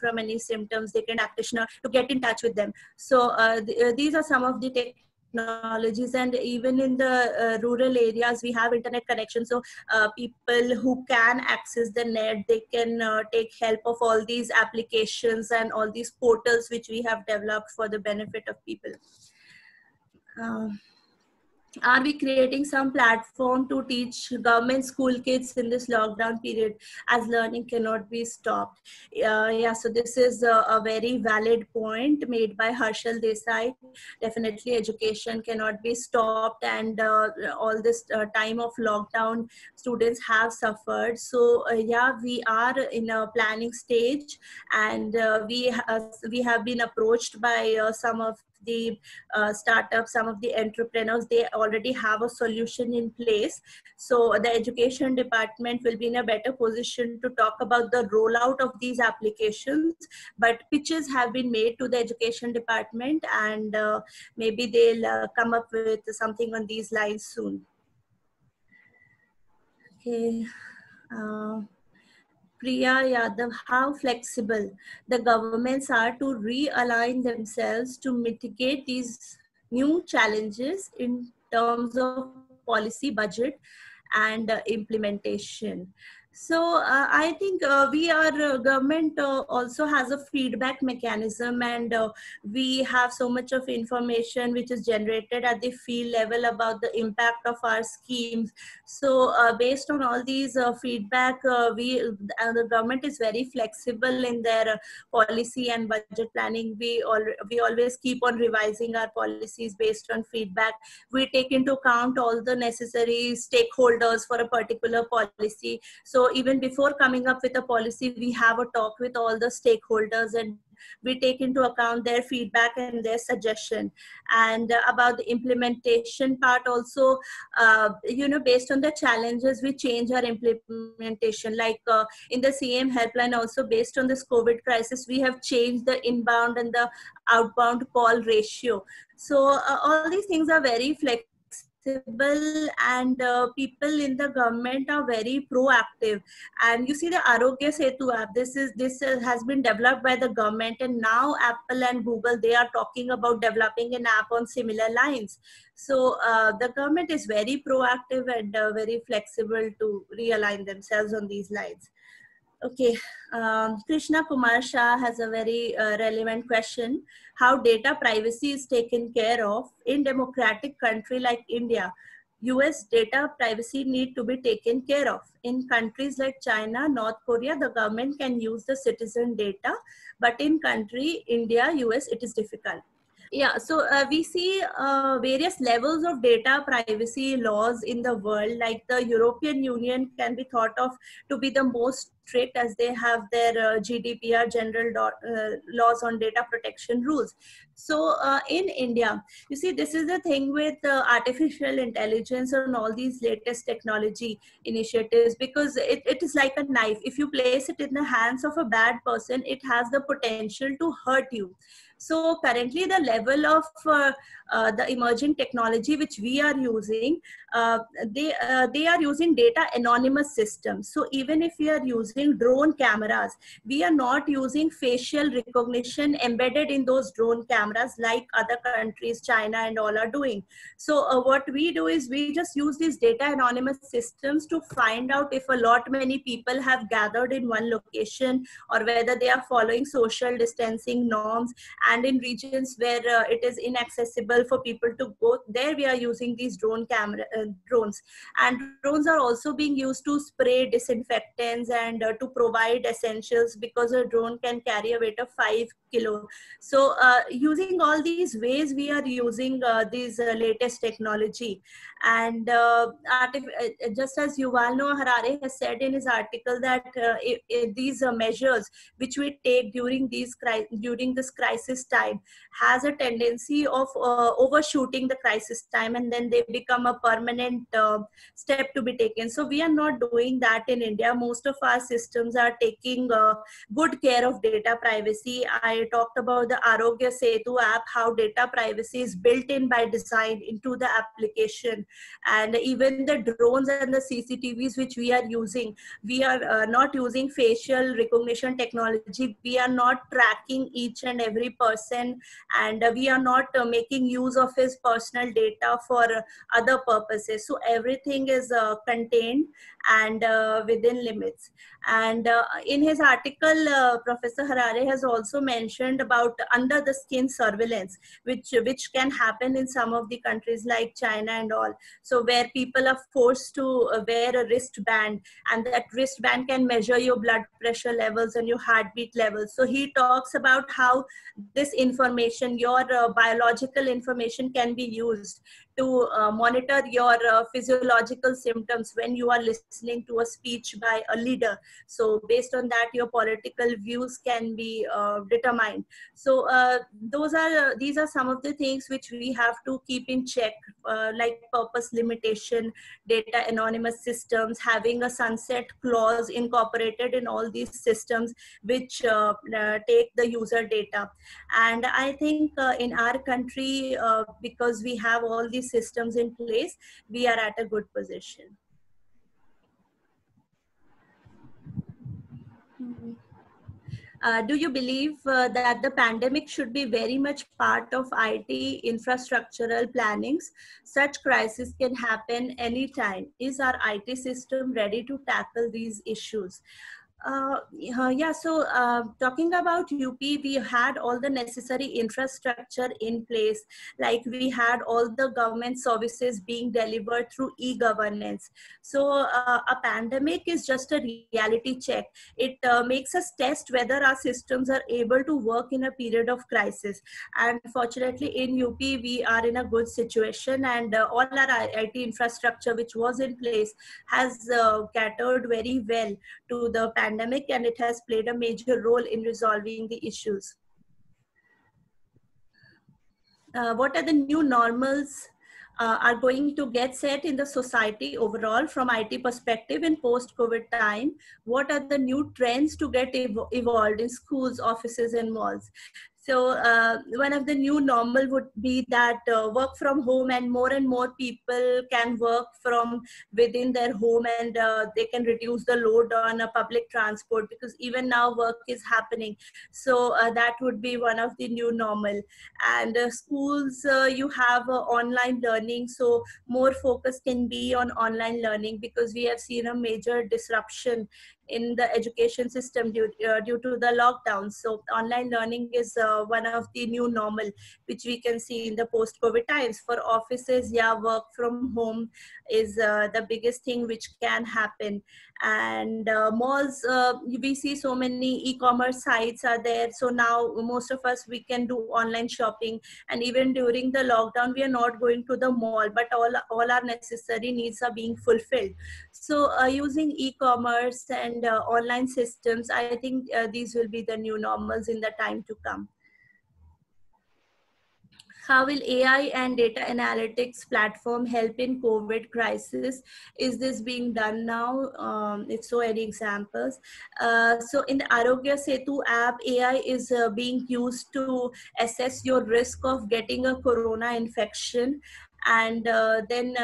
from any symptoms, they can practitioner to get in touch with them. So these are some of the technologies. And even in the rural areas, we have internet connection. So people who can access the net, they can take help of all these applications and all these portals which we have developed for the benefit of people. Are we creating some platform to teach government school kids in this lockdown period, as learning cannot be stopped? Yeah, so this is a very valid point made by Harshal Desai. Definitely education cannot be stopped, and all this time of lockdown, students have suffered. So yeah, we are in a planning stage, and we have been approached by some of the startups, some of the entrepreneurs. They already have a solution in place. So the education department will be in a better position to talk about the rollout of these applications, but pitches have been made to the education department, and maybe they'll come up with something on these lines soon. Okay. Priya Yadav, how flexible the governments are to realign themselves to mitigate these new challenges in terms of policy, budget, and implementation. So I think government also has a feedback mechanism, and we have so much of information which is generated at the field level about the impact of our schemes. So based on all these feedback, the government is very flexible in their policy and budget planning. We always keep on revising our policies based on feedback. We take into account all the necessary stakeholders for a particular policy. So even before coming up with a policy, we have a talk with all the stakeholders, and we take into account their feedback and their suggestion. And about the implementation part also, based on the challenges, we change our implementation. Like in the CM helpline also, based on this COVID crisis, we have changed the inbound and the outbound call ratio. So all these things are very flexible, and people in the government are very proactive. And you see the Arogya Setu app, this has been developed by the government, and now Apple and Google, they are talking about developing an app on similar lines. So the government is very proactive and very flexible to realign themselves on these lines. Okay, Krishna Kumar Shah has a very relevant question. How data privacy is taken care of in democratic country like India? US data privacy need to be taken care of. In countries like China, North Korea, the government can use the citizen data, but in country, India, US, it is difficult. Yeah, so we see various levels of data privacy laws in the world. Like the European Union can be thought of to be the most strict, as they have their GDPR, laws on data protection rules. So in India, you see, this is the thing with artificial intelligence and all these latest technology initiatives, because it is like a knife. If you place it in the hands of a bad person, it has the potential to hurt you. So currently the level of the emerging technology which we are using, they are using data anonymous systems. So even if we are using drone cameras, we are not using facial recognition embedded in those drone cameras like other countries, China and all are doing. So what we do is we just use these data anonymous systems to find out if a lot many people have gathered in one location, or whether they are following social distancing norms. And in regions where it is inaccessible for people to go, there we are using these drones. And drones are also being used to spray disinfectants and to provide essentials, because a drone can carry a weight of 5 kilo. So using all these ways, we are using these latest technology. And just as Yuval Noah Harari has said in his article, that these measures which we take during this crisis time has a tendency of overshooting the crisis time, and then they become a permanent step to be taken. So we are not doing that in India. Most of our systems are taking good care of data privacy. I talked about the Arogya Setu app, how data privacy is built in by design into the application. And even the drones and the CCTVs which we are using, we are not using facial recognition technology. We are not tracking each and every person, and we are not making use of his personal data for other purposes. So everything is contained and within limits. And in his article, Professor Harari has also mentioned about under the skin surveillance, which can happen in some of the countries like China and all. So where people are forced to wear a wristband, and that wristband can measure your blood pressure levels and your heartbeat levels. So he talks about how this information, your biological information, can be used to monitor your physiological symptoms when you are listening to a speech by a leader. So based on that, your political views can be determined. So these are some of the things which we have to keep in check, like purpose limitation, data anonymous systems, having a sunset clause incorporated in all these systems which take the user data. And I think in our country, because we have all these systems in place, we are at a good position. Do you believe that the pandemic should be very much part of IT infrastructural plannings? Such crisis can happen anytime. Is our IT system ready to tackle these issues? Yeah, so talking about UP, we had all the necessary infrastructure in place. Like we had all the government services being delivered through e-governance. So a pandemic is just a reality check. It makes us test whether our systems are able to work in a period of crisis. And fortunately in UP, we are in a good situation, and all our IT infrastructure which was in place has catered very well to the pandemic, and it has played a major role in resolving the issues. What are the new normals are going to get set in the society overall from IT perspective in post-COVID time? What are the new trends to get evolved in schools, offices, and malls? So one of the new normal would be that work from home, and more people can work from within their home, and they can reduce the load on public transport, because even now work is happening. So that would be one of the new normal. And schools, you have online learning, so more focus can be on online learning, because we have seen a major disruption in the education system due to the lockdown. So online learning is one of the new normal, which we can see in the post-COVID times. For offices, yeah, work from home is the biggest thing which can happen. And malls, we see so many e-commerce sites are there. So now most of us, we can do online shopping. And even during the lockdown, we are not going to the mall, but all our necessary needs are being fulfilled. So using e-commerce and online systems, I think these will be the new normals in the time to come. How will AI and data analytics platform help in COVID crisis? Is this being done now? If so, any examples? So in the Arogya Setu app, AI is being used to assess your risk of getting a corona infection. And then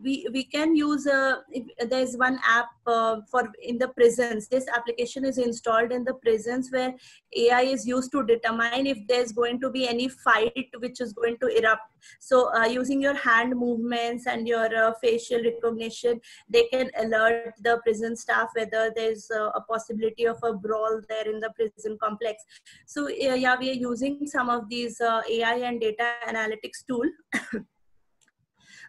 we can use there's one app for in the prisons. This application is installed in the prisons, where AI is used to determine if there's going to be any fight which is going to erupt. So using your hand movements and your facial recognition, they can alert the prison staff whether there's a possibility of a brawl there in the prison complex. So yeah, we are using some of these AI and data analytics tool.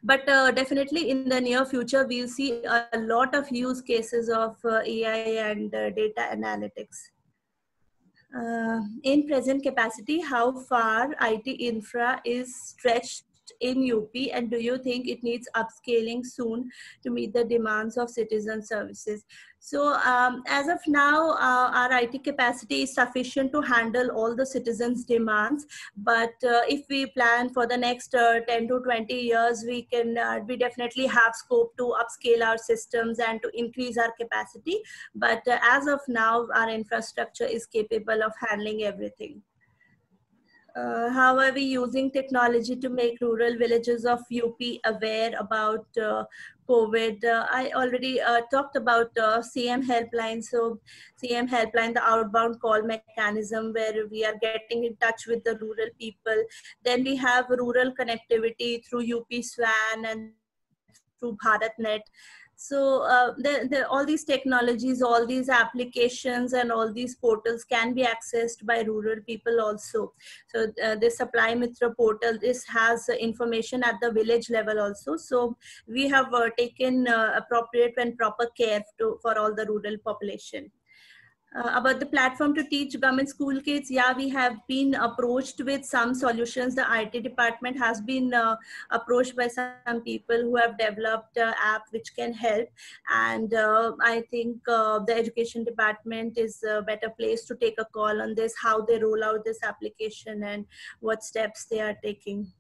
But definitely in the near future, we'll see a lot of use cases of AI and data analytics. In present capacity, how far IT infra is stretched in UP, and do you think it needs upscaling soon to meet the demands of citizen services? So as of now, our IT capacity is sufficient to handle all the citizens' demands. But if we plan for the next 10 to 20 years, we definitely have scope to upscale our systems and to increase our capacity. But as of now, our infrastructure is capable of handling everything. How are we using technology to make rural villages of UP aware about COVID? I already talked about CM Helpline. So CM Helpline, the outbound call mechanism where we are getting in touch with the rural people. Then we have rural connectivity through UP SWAN and through BharatNet. So all these technologies, all these applications and all these portals can be accessed by rural people also. So the Supply Mitra portal, this has information at the village level also. So we have taken appropriate and proper care for all the rural population. About the platform to teach government school kids, yeah, we have been approached with some solutions. The IT department has been approached by some people who have developed an app which can help. And I think the education department is a better place to take a call on this, how they roll out this application and what steps they are taking.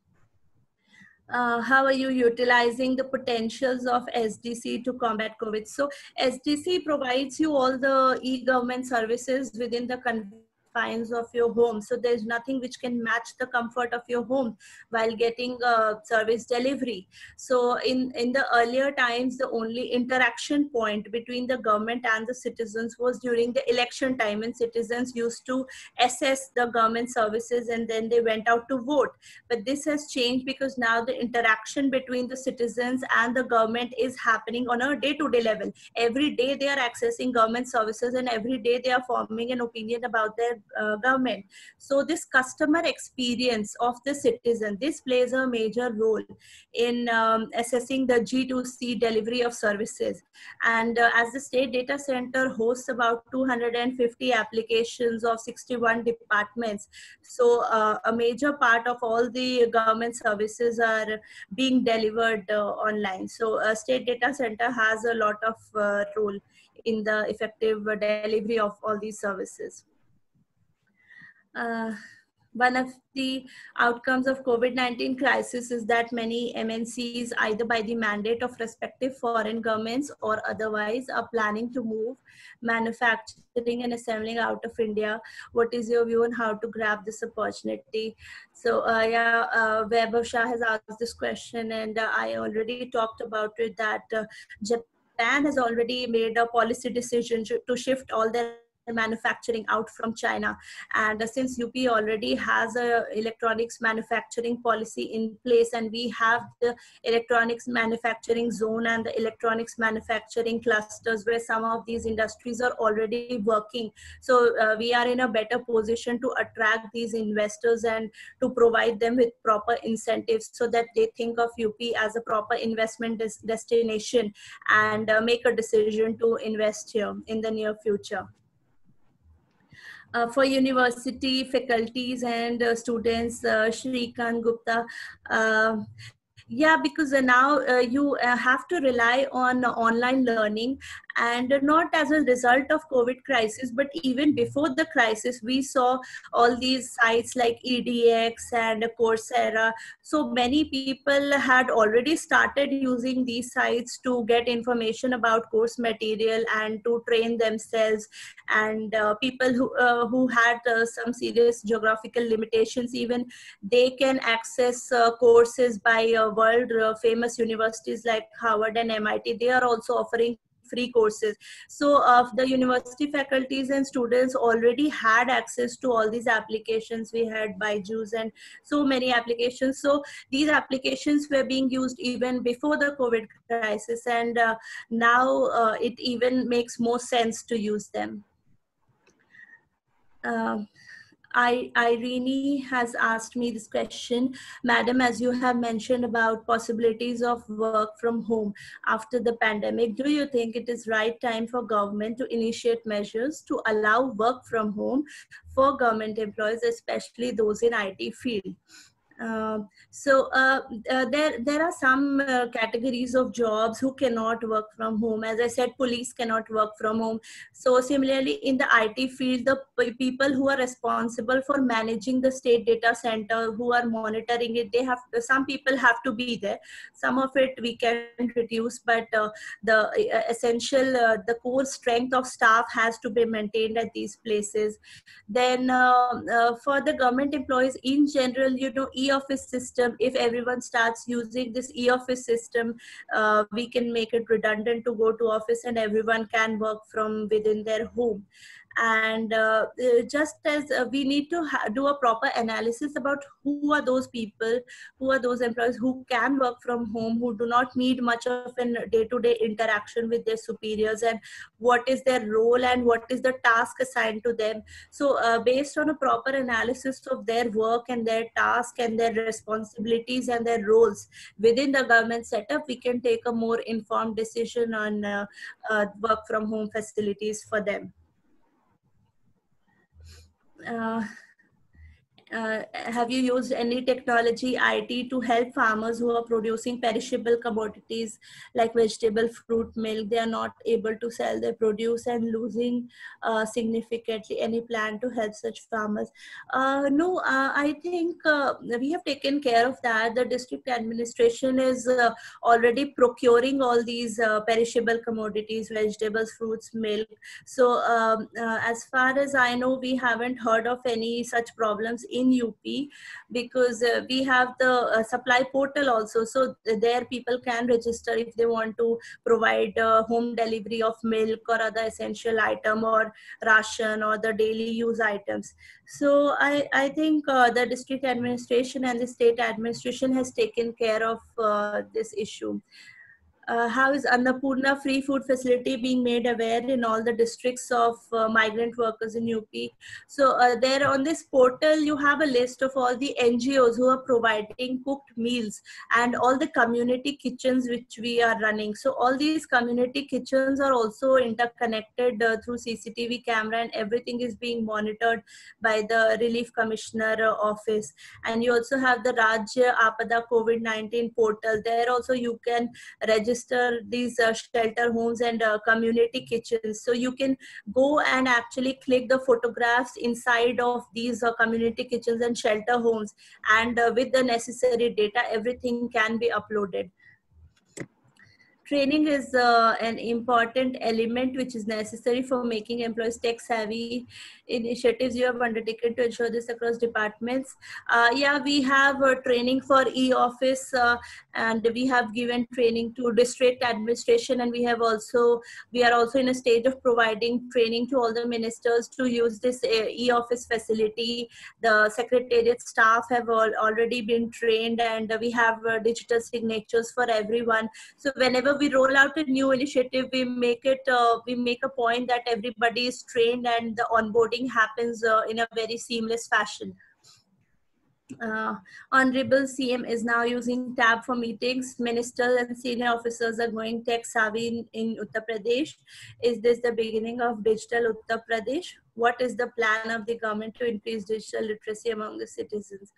How are you utilizing the potentials of SDC to combat COVID? So SDC provides you all the e-government services within the confines of your home. So there's nothing which can match the comfort of your home while getting service delivery. So in the earlier times, the only interaction point between the government and the citizens was during the election time, and citizens used to assess the government services and then they went out to vote. But this has changed, because now the interaction between the citizens and the government is happening on a day-to-day level. Every day they are accessing government services, and every day they are forming an opinion about their government. So this customer experience of the citizen, this plays a major role in assessing the G2C delivery of services. And as the state data center hosts about 250 applications of 61 departments, so a major part of all the government services are being delivered online. So state data center has a lot of role in the effective delivery of all these services. One of the outcomes of COVID-19 crisis is that many MNCs, either by the mandate of respective foreign governments or otherwise, are planning to move manufacturing and assembling out of India. What is your view on how to grab this opportunity? So Vaibhav Shah has asked this question, and I already talked about it, that Japan has already made a policy decision to shift all their manufacturing out from China. And since UP already has a electronics manufacturing policy in place, and we have the electronics manufacturing zone and the electronics manufacturing clusters where some of these industries are already working. So we are in a better position to attract these investors and to provide them with proper incentives so that they think of UP as a proper investment destination and make a decision to invest here in the near future. For university faculties and students, Shrikant Gupta, yeah, because now you have to rely on online learning, and not as a result of COVID crisis, but even before the crisis, we saw all these sites like EDX and Coursera. So many people had already started using these sites to get information about course material and to train themselves. And people who had some serious geographical limitations, even they can access courses by world famous universities like Harvard and MIT. They are also offering free courses. So the university faculties and students already had access to all these applications. We had Byju's and so many applications. So these applications were being used even before the COVID crisis, and now it even makes more sense to use them. Irene has asked me this question. Madam, as you have mentioned about possibilities of work from home after the pandemic, do you think it is right time for government to initiate measures to allow work from home for government employees, especially those in IT field? There are some categories of jobs who cannot work from home. As I said, police cannot work from home. So similarly, in the IT field, the people who are responsible for managing the state data center, who are monitoring it, some people have to be there. Some of it we can reduce, but the essential, the core strength of staff has to be maintained at these places. Then for the government employees in general, e-office system, if everyone starts using this e-office system, we can make it redundant to go to office and everyone can work from within their home. And just as we need to do a proper analysis about who are those people, who are those employees who can work from home, who do not need much of a day-to-day interaction with their superiors, and what is their role and what is the task assigned to them. So based on a proper analysis of their work and their task and their responsibilities and their roles within the government setup, we can take a more informed decision on work from home facilities for them. Have you used any technology, IT, to help farmers who are producing perishable commodities like vegetable, fruit, milk? They are not able to sell their produce and losing significantly. Any plan to help such farmers? No, I think we have taken care of that. The district administration is already procuring all these perishable commodities, vegetables, fruits, milk. So as far as I know, we haven't heard of any such problems in UP, because we have the supply portal also. So there people can register if they want to provide home delivery of milk or other essential item or ration or the daily use items. So I think the district administration and the state administration has taken care of this issue. How is Annapurna free food facility being made aware in all the districts of migrant workers in UP? So there on this portal, you have a list of all the NGOs who are providing cooked meals and all the community kitchens which we are running. So all these community kitchens are also interconnected through CCTV camera, and everything is being monitored by the Relief Commissioner office. And you also have the Rajya Apada COVID-19 portal. There also you can register register these shelter homes and community kitchens. So you can go and actually click the photographs inside of these community kitchens and shelter homes, and with the necessary data, everything can be uploaded. Training is an important element which is necessary for making employees tech savvy. Initiatives you have undertaken to ensure this across departments. Yeah, we have training for e-office, and we have given training to district administration, and we are also in a stage of providing training to all the ministers to use this e-office facility. The secretariat staff have already been trained, and we have digital signatures for everyone. So whenever we roll out a new initiative, we make a point that everybody is trained and the onboarding happens in a very seamless fashion. Honorable CM is now using Tab for meetings. Ministers and senior officers are going tech savvy in Uttar Pradesh. Is this the beginning of digital Uttar Pradesh? What is the plan of the government to increase digital literacy among the citizens?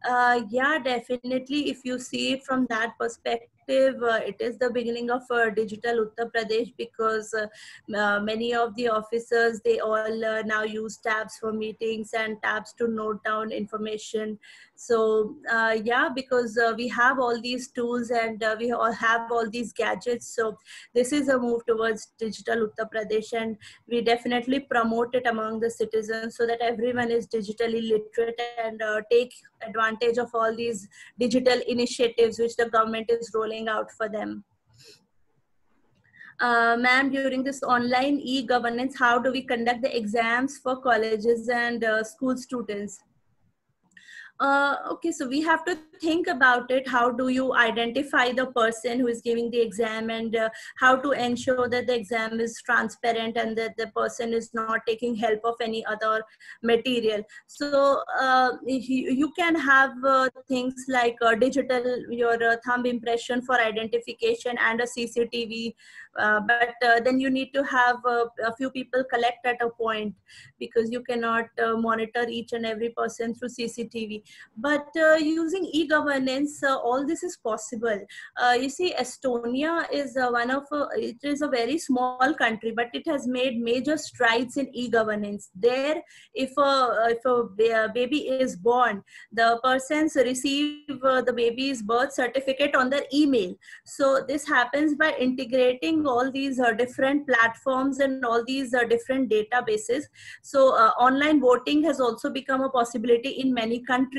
Yeah, definitely. If you see it from that perspective, it is the beginning of digital Uttar Pradesh, because many of the officers, they all now use tabs for meetings and tabs to note down information. So yeah, because we have all these tools, and we all have all these gadgets. So this is a move towards digital Uttar Pradesh, and we definitely promote it among the citizens so that everyone is digitally literate and take advantage of all these digital initiatives which the government is rolling out for them. Ma'am, during this online e-governance, how do we conduct the exams for colleges and school students? Okay, so we have to think about it. How do you identify the person who is giving the exam, and how to ensure that the exam is transparent and that the person is not taking help of any other material? So you can have things like digital, your thumb impression for identification and a CCTV, but then you need to have a few people collect at a point, because you cannot monitor each and every person through CCTV. But using e-governance, all this is possible. You see, Estonia is it is a very small country, but it has made major strides in e-governance. There, if a baby is born, the persons receive the baby's birth certificate on their email. So this happens by integrating all these different platforms and all these different databases. So online voting has also become a possibility in many countries.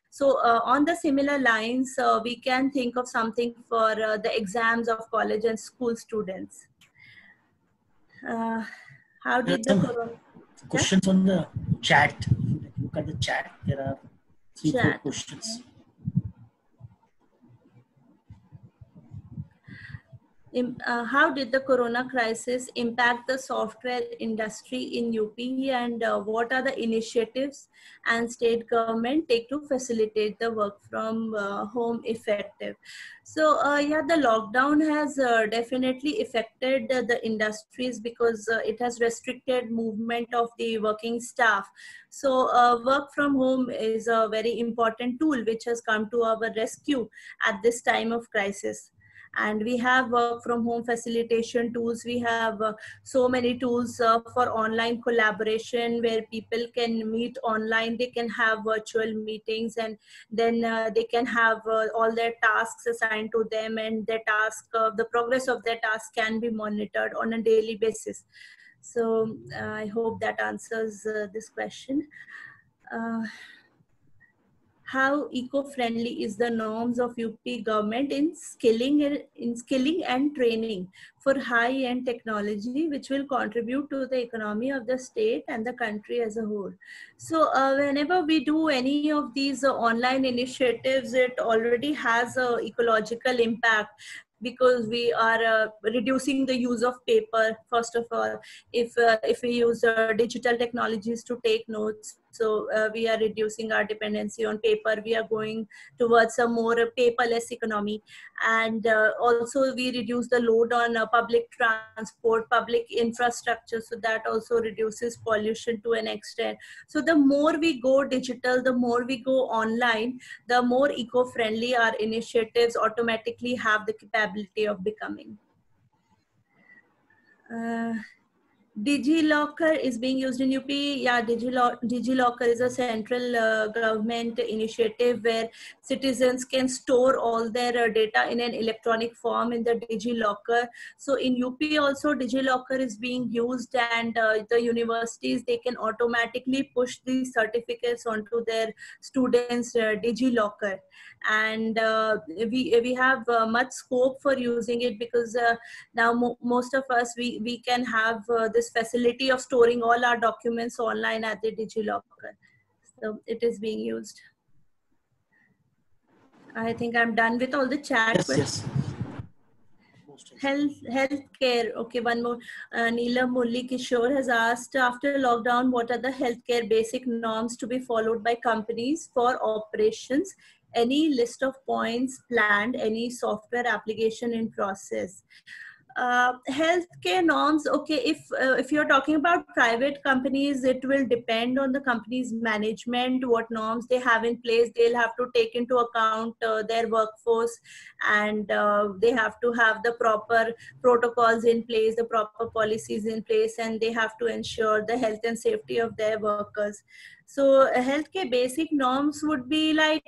So on the similar lines, we can think of something for the exams of college and school students. How did the corona... Questions on the chat. Look at the chat. There are 3-4 questions. How did the corona crisis impact the software industry in UP, and what are the initiatives and state government take to facilitate the work from home effective? So yeah, the lockdown has definitely affected the industries, because it has restricted movement of the working staff. So work from home is a very important tool which has come to our rescue at this time of crisis. And we have work from home facilitation tools. We have so many tools for online collaboration, where people can meet online, they can have virtual meetings, and then they can have all their tasks assigned to them, and their the progress of their task can be monitored on a daily basis. So I hope that answers this question. How eco-friendly is the norms of UP government in skilling and training for high-end technology, which will contribute to the economy of the state and the country as a whole? So whenever we do any of these online initiatives, it already has an ecological impact, because we are reducing the use of paper. First of all, if we use digital technologies to take notes, So we are reducing our dependency on paper. We are going towards a more paperless economy. And also we reduce the load on public transport, public infrastructure. So that also reduces pollution to an extent. So the more we go digital, the more we go online, the more eco-friendly our initiatives automatically have the capability of becoming. DigiLocker is being used in UP. Yeah, DigiLocker is a central government initiative where citizens can store all their data in an electronic form in the DigiLocker. So in UP also DigiLocker is being used, and the universities, they can automatically push these certificates onto their students' DigiLocker. And we have much scope for using it, because now most of us, we can have this facility of storing all our documents online at the DigiLocker. So it is being used. I think I'm done with all the chat questions. Healthcare. Okay, one more. Neelam Mulli Kishore has asked, after lockdown, what are the healthcare basic norms to be followed by companies for operations? Any list of points planned? Any software application in process? Healthcare norms. Okay, if you're talking about private companies, it will depend on the company's management, what norms they have in place. They'll have to take into account their workforce, and they have to have the proper protocols in place, the proper policies in place, and they have to ensure the health and safety of their workers. So healthcare basic norms would be like,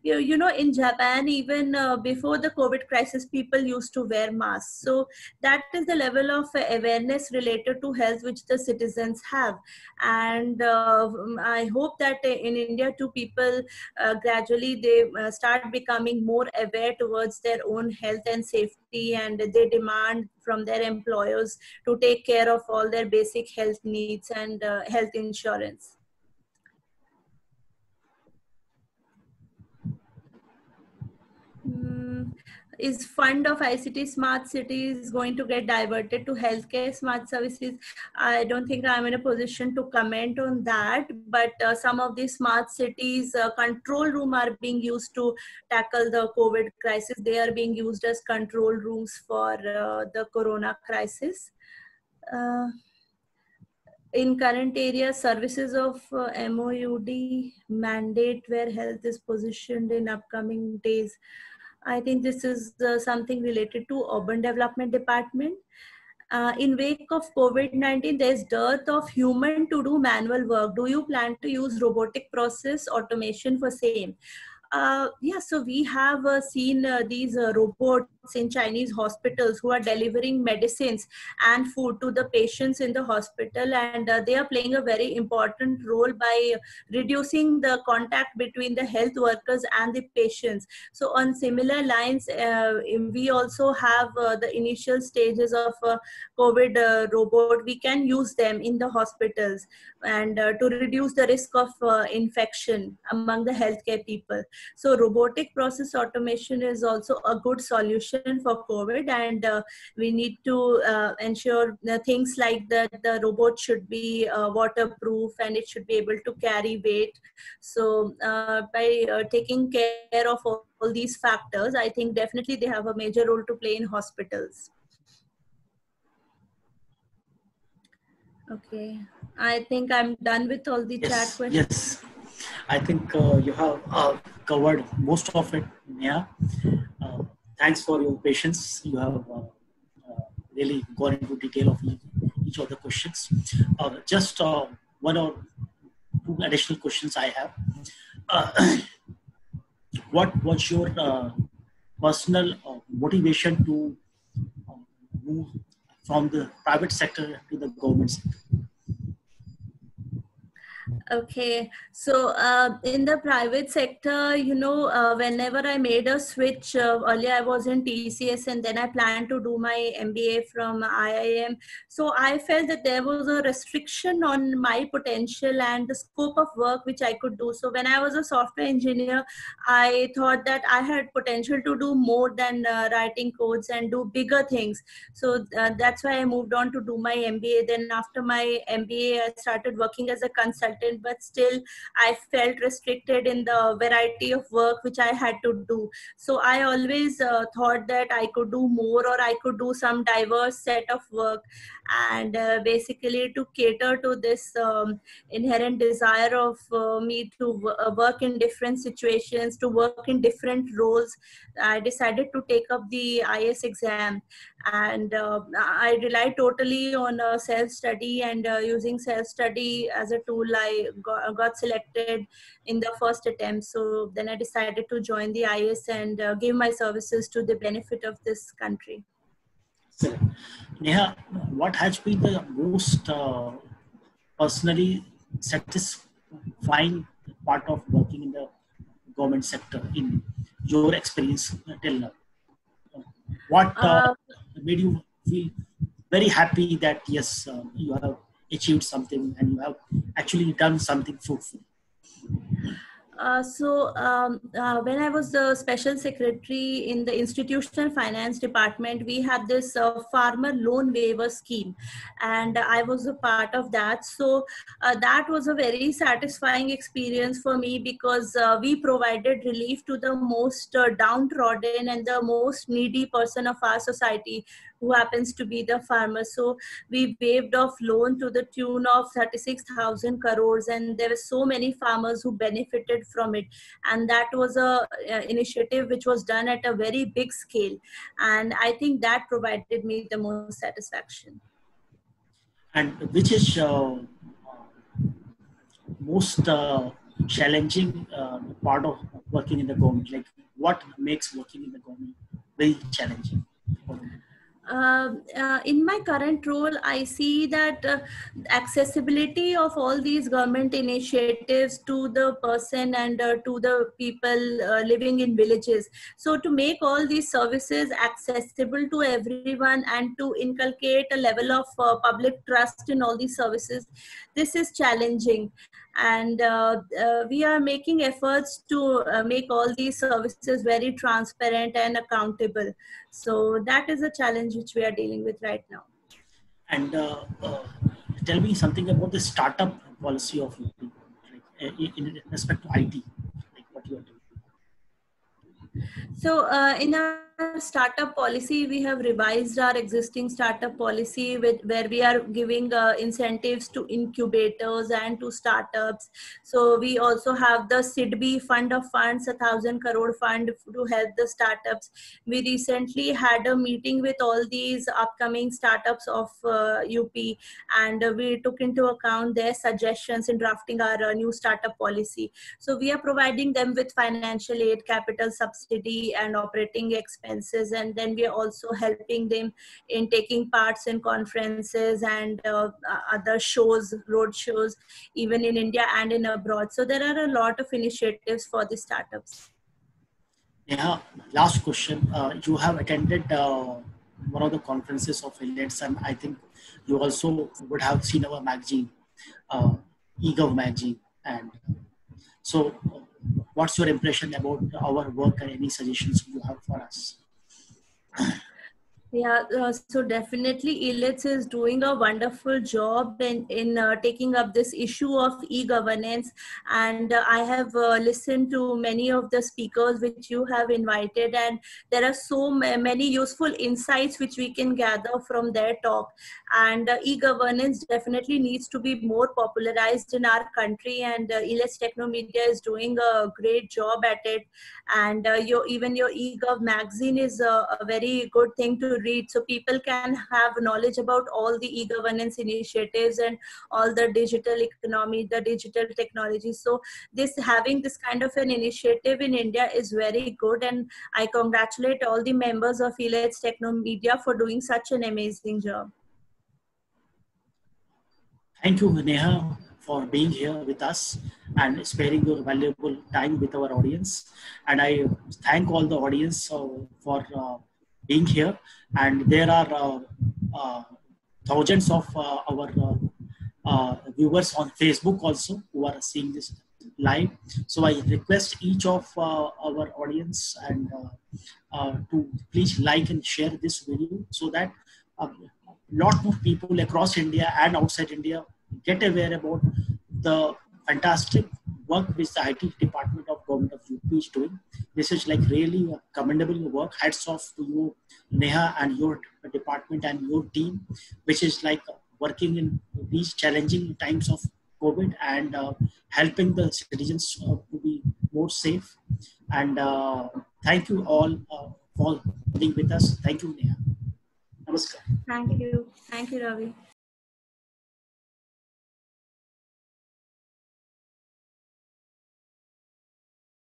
you know, in Japan, even before the COVID crisis, people used to wear masks. So that is the level of awareness related to health which the citizens have. And I hope that in India too, people gradually they start becoming more aware towards their own health and safety, and they demand from their employers to take care of all their basic health needs and health insurance. Is fund of ICT smart cities going to get diverted to healthcare smart services? I don't think I'm in a position to comment on that, but some of these smart cities control room are being used to tackle the COVID crisis. They are being used as control rooms for the corona crisis. In current areas, services of MOUD mandate where health is positioned in upcoming days. I think this is something related to urban development department. In wake of COVID-19, there's dearth of human to do manual work. Do you plan to use robotic process automation for same? Yeah, so we have seen these robots in Chinese hospitals who are delivering medicines and food to the patients in the hospital, and they are playing a very important role by reducing the contact between the health workers and the patients. So on similar lines, we also have the initial stages of COVID robot. We can use them in the hospitals, and to reduce the risk of infection among the healthcare people. So robotic process automation is also a good solution for COVID, and we need to ensure things like that the robot should be waterproof and it should be able to carry weight. So by taking care of all these factors, I think definitely they have a major role to play in hospitals. Okay, I think I'm done with all the chat questions. Yes, I think you have covered most of it, Neha. Thanks for your patience. You have really gone into detail of each of the questions. Just one or two additional questions I have. What was your personal motivation to move from the private sector to the government sector? Okay, so in the private sector, you know, whenever I made a switch, earlier I was in TCS and then I planned to do my MBA from IIM. So I felt that there was a restriction on my potential and the scope of work which I could do. So when I was a software engineer, I thought that I had potential to do more than writing codes and do bigger things. So that's why I moved on to do my MBA. Then after my MBA, I started working as a consultant but still I felt restricted in the variety of work which I had to do. So I always thought that I could do more, or I could do some diverse set of work. And basically, to cater to this inherent desire of me to work in different situations, to work in different roles, I decided to take up the IAS exam. And I relied totally on self-study, and using self-study as a tool, I got selected in the first attempt. So then I decided to join the IAS and give my services to the benefit of this country. So, Neha, what has been the most personally satisfying part of working in the government sector in your experience till now? What made you feel very happy that yes, you have achieved something and you have actually done something fruitful? When I was the special secretary in the institutional finance department, we had this farmer loan waiver scheme, and I was a part of that. So that was a very satisfying experience for me, because we provided relief to the most downtrodden and the most needy person of our society, who happens to be the farmer. So we waived off loan to the tune of 36,000 crores, and there were so many farmers who benefited from it. And that was a initiative which was done at a very big scale, and I think that provided me the most satisfaction. And which is most challenging part of working in the government? Like, what makes working in the government very challenging? In my current role, I see that accessibility of all these government initiatives to the person and to the people living in villages. So to make all these services accessible to everyone and to inculcate a level of public trust in all these services, this is challenging. And we are making efforts to make all these services very transparent and accountable. So that is a challenge which we are dealing with right now. And tell me something about the startup policy of UP, like, in respect to IT, like what you are doing. So in our startup policy, we have revised our existing startup policy where we are giving incentives to incubators and to startups. So we also have the SIDBI fund of funds, 1,000 crore fund to help the startups. We recently had a meeting with all these upcoming startups of UP, and we took into account their suggestions in drafting our new startup policy. So we are providing them with financial aid, capital subsidy, and operating expenses, and then we are also helping them in taking parts in conferences and other shows, road shows, even in India and in abroad. So there are a lot of initiatives for the startups. Yeah, last question. You have attended one of the conferences of ILETS, and I think you also would have seen our magazine, eGov magazine. And so what's your impression about our work and any suggestions you have for us? Yeah, so definitely ILETS is doing a wonderful job in taking up this issue of e-governance. And I have listened to many of the speakers which you have invited, and there are so many useful insights which we can gather from their talk. And e-governance definitely needs to be more popularized in our country, and ILETS Technomedia is doing a great job at it. And even your eGov magazine is a very good thing to read, so people can have knowledge about all the e-governance initiatives and all the digital economy, the digital technology. So having this kind of an initiative in India is very good, and I congratulate all the members of ILETS Technomedia for doing such an amazing job. Thank you, Neha, for being here with us and sparing your valuable time with our audience. And I thank all the audience for being here. And there are thousands of our viewers on Facebook also who are seeing this live. So I request each of our audience and to please like and share this video, so that a lot more people across India and outside India get aware about the fantastic work which the IT department of government of UP is doing. This is like really commendable work. Hats off to you, Neha, and your department and your team, which is like working in these challenging times of COVID and helping the citizens to be more safe. And thank you all for being with us. Thank you, Neha. Namaskar. Thank you. Thank you, Ravi.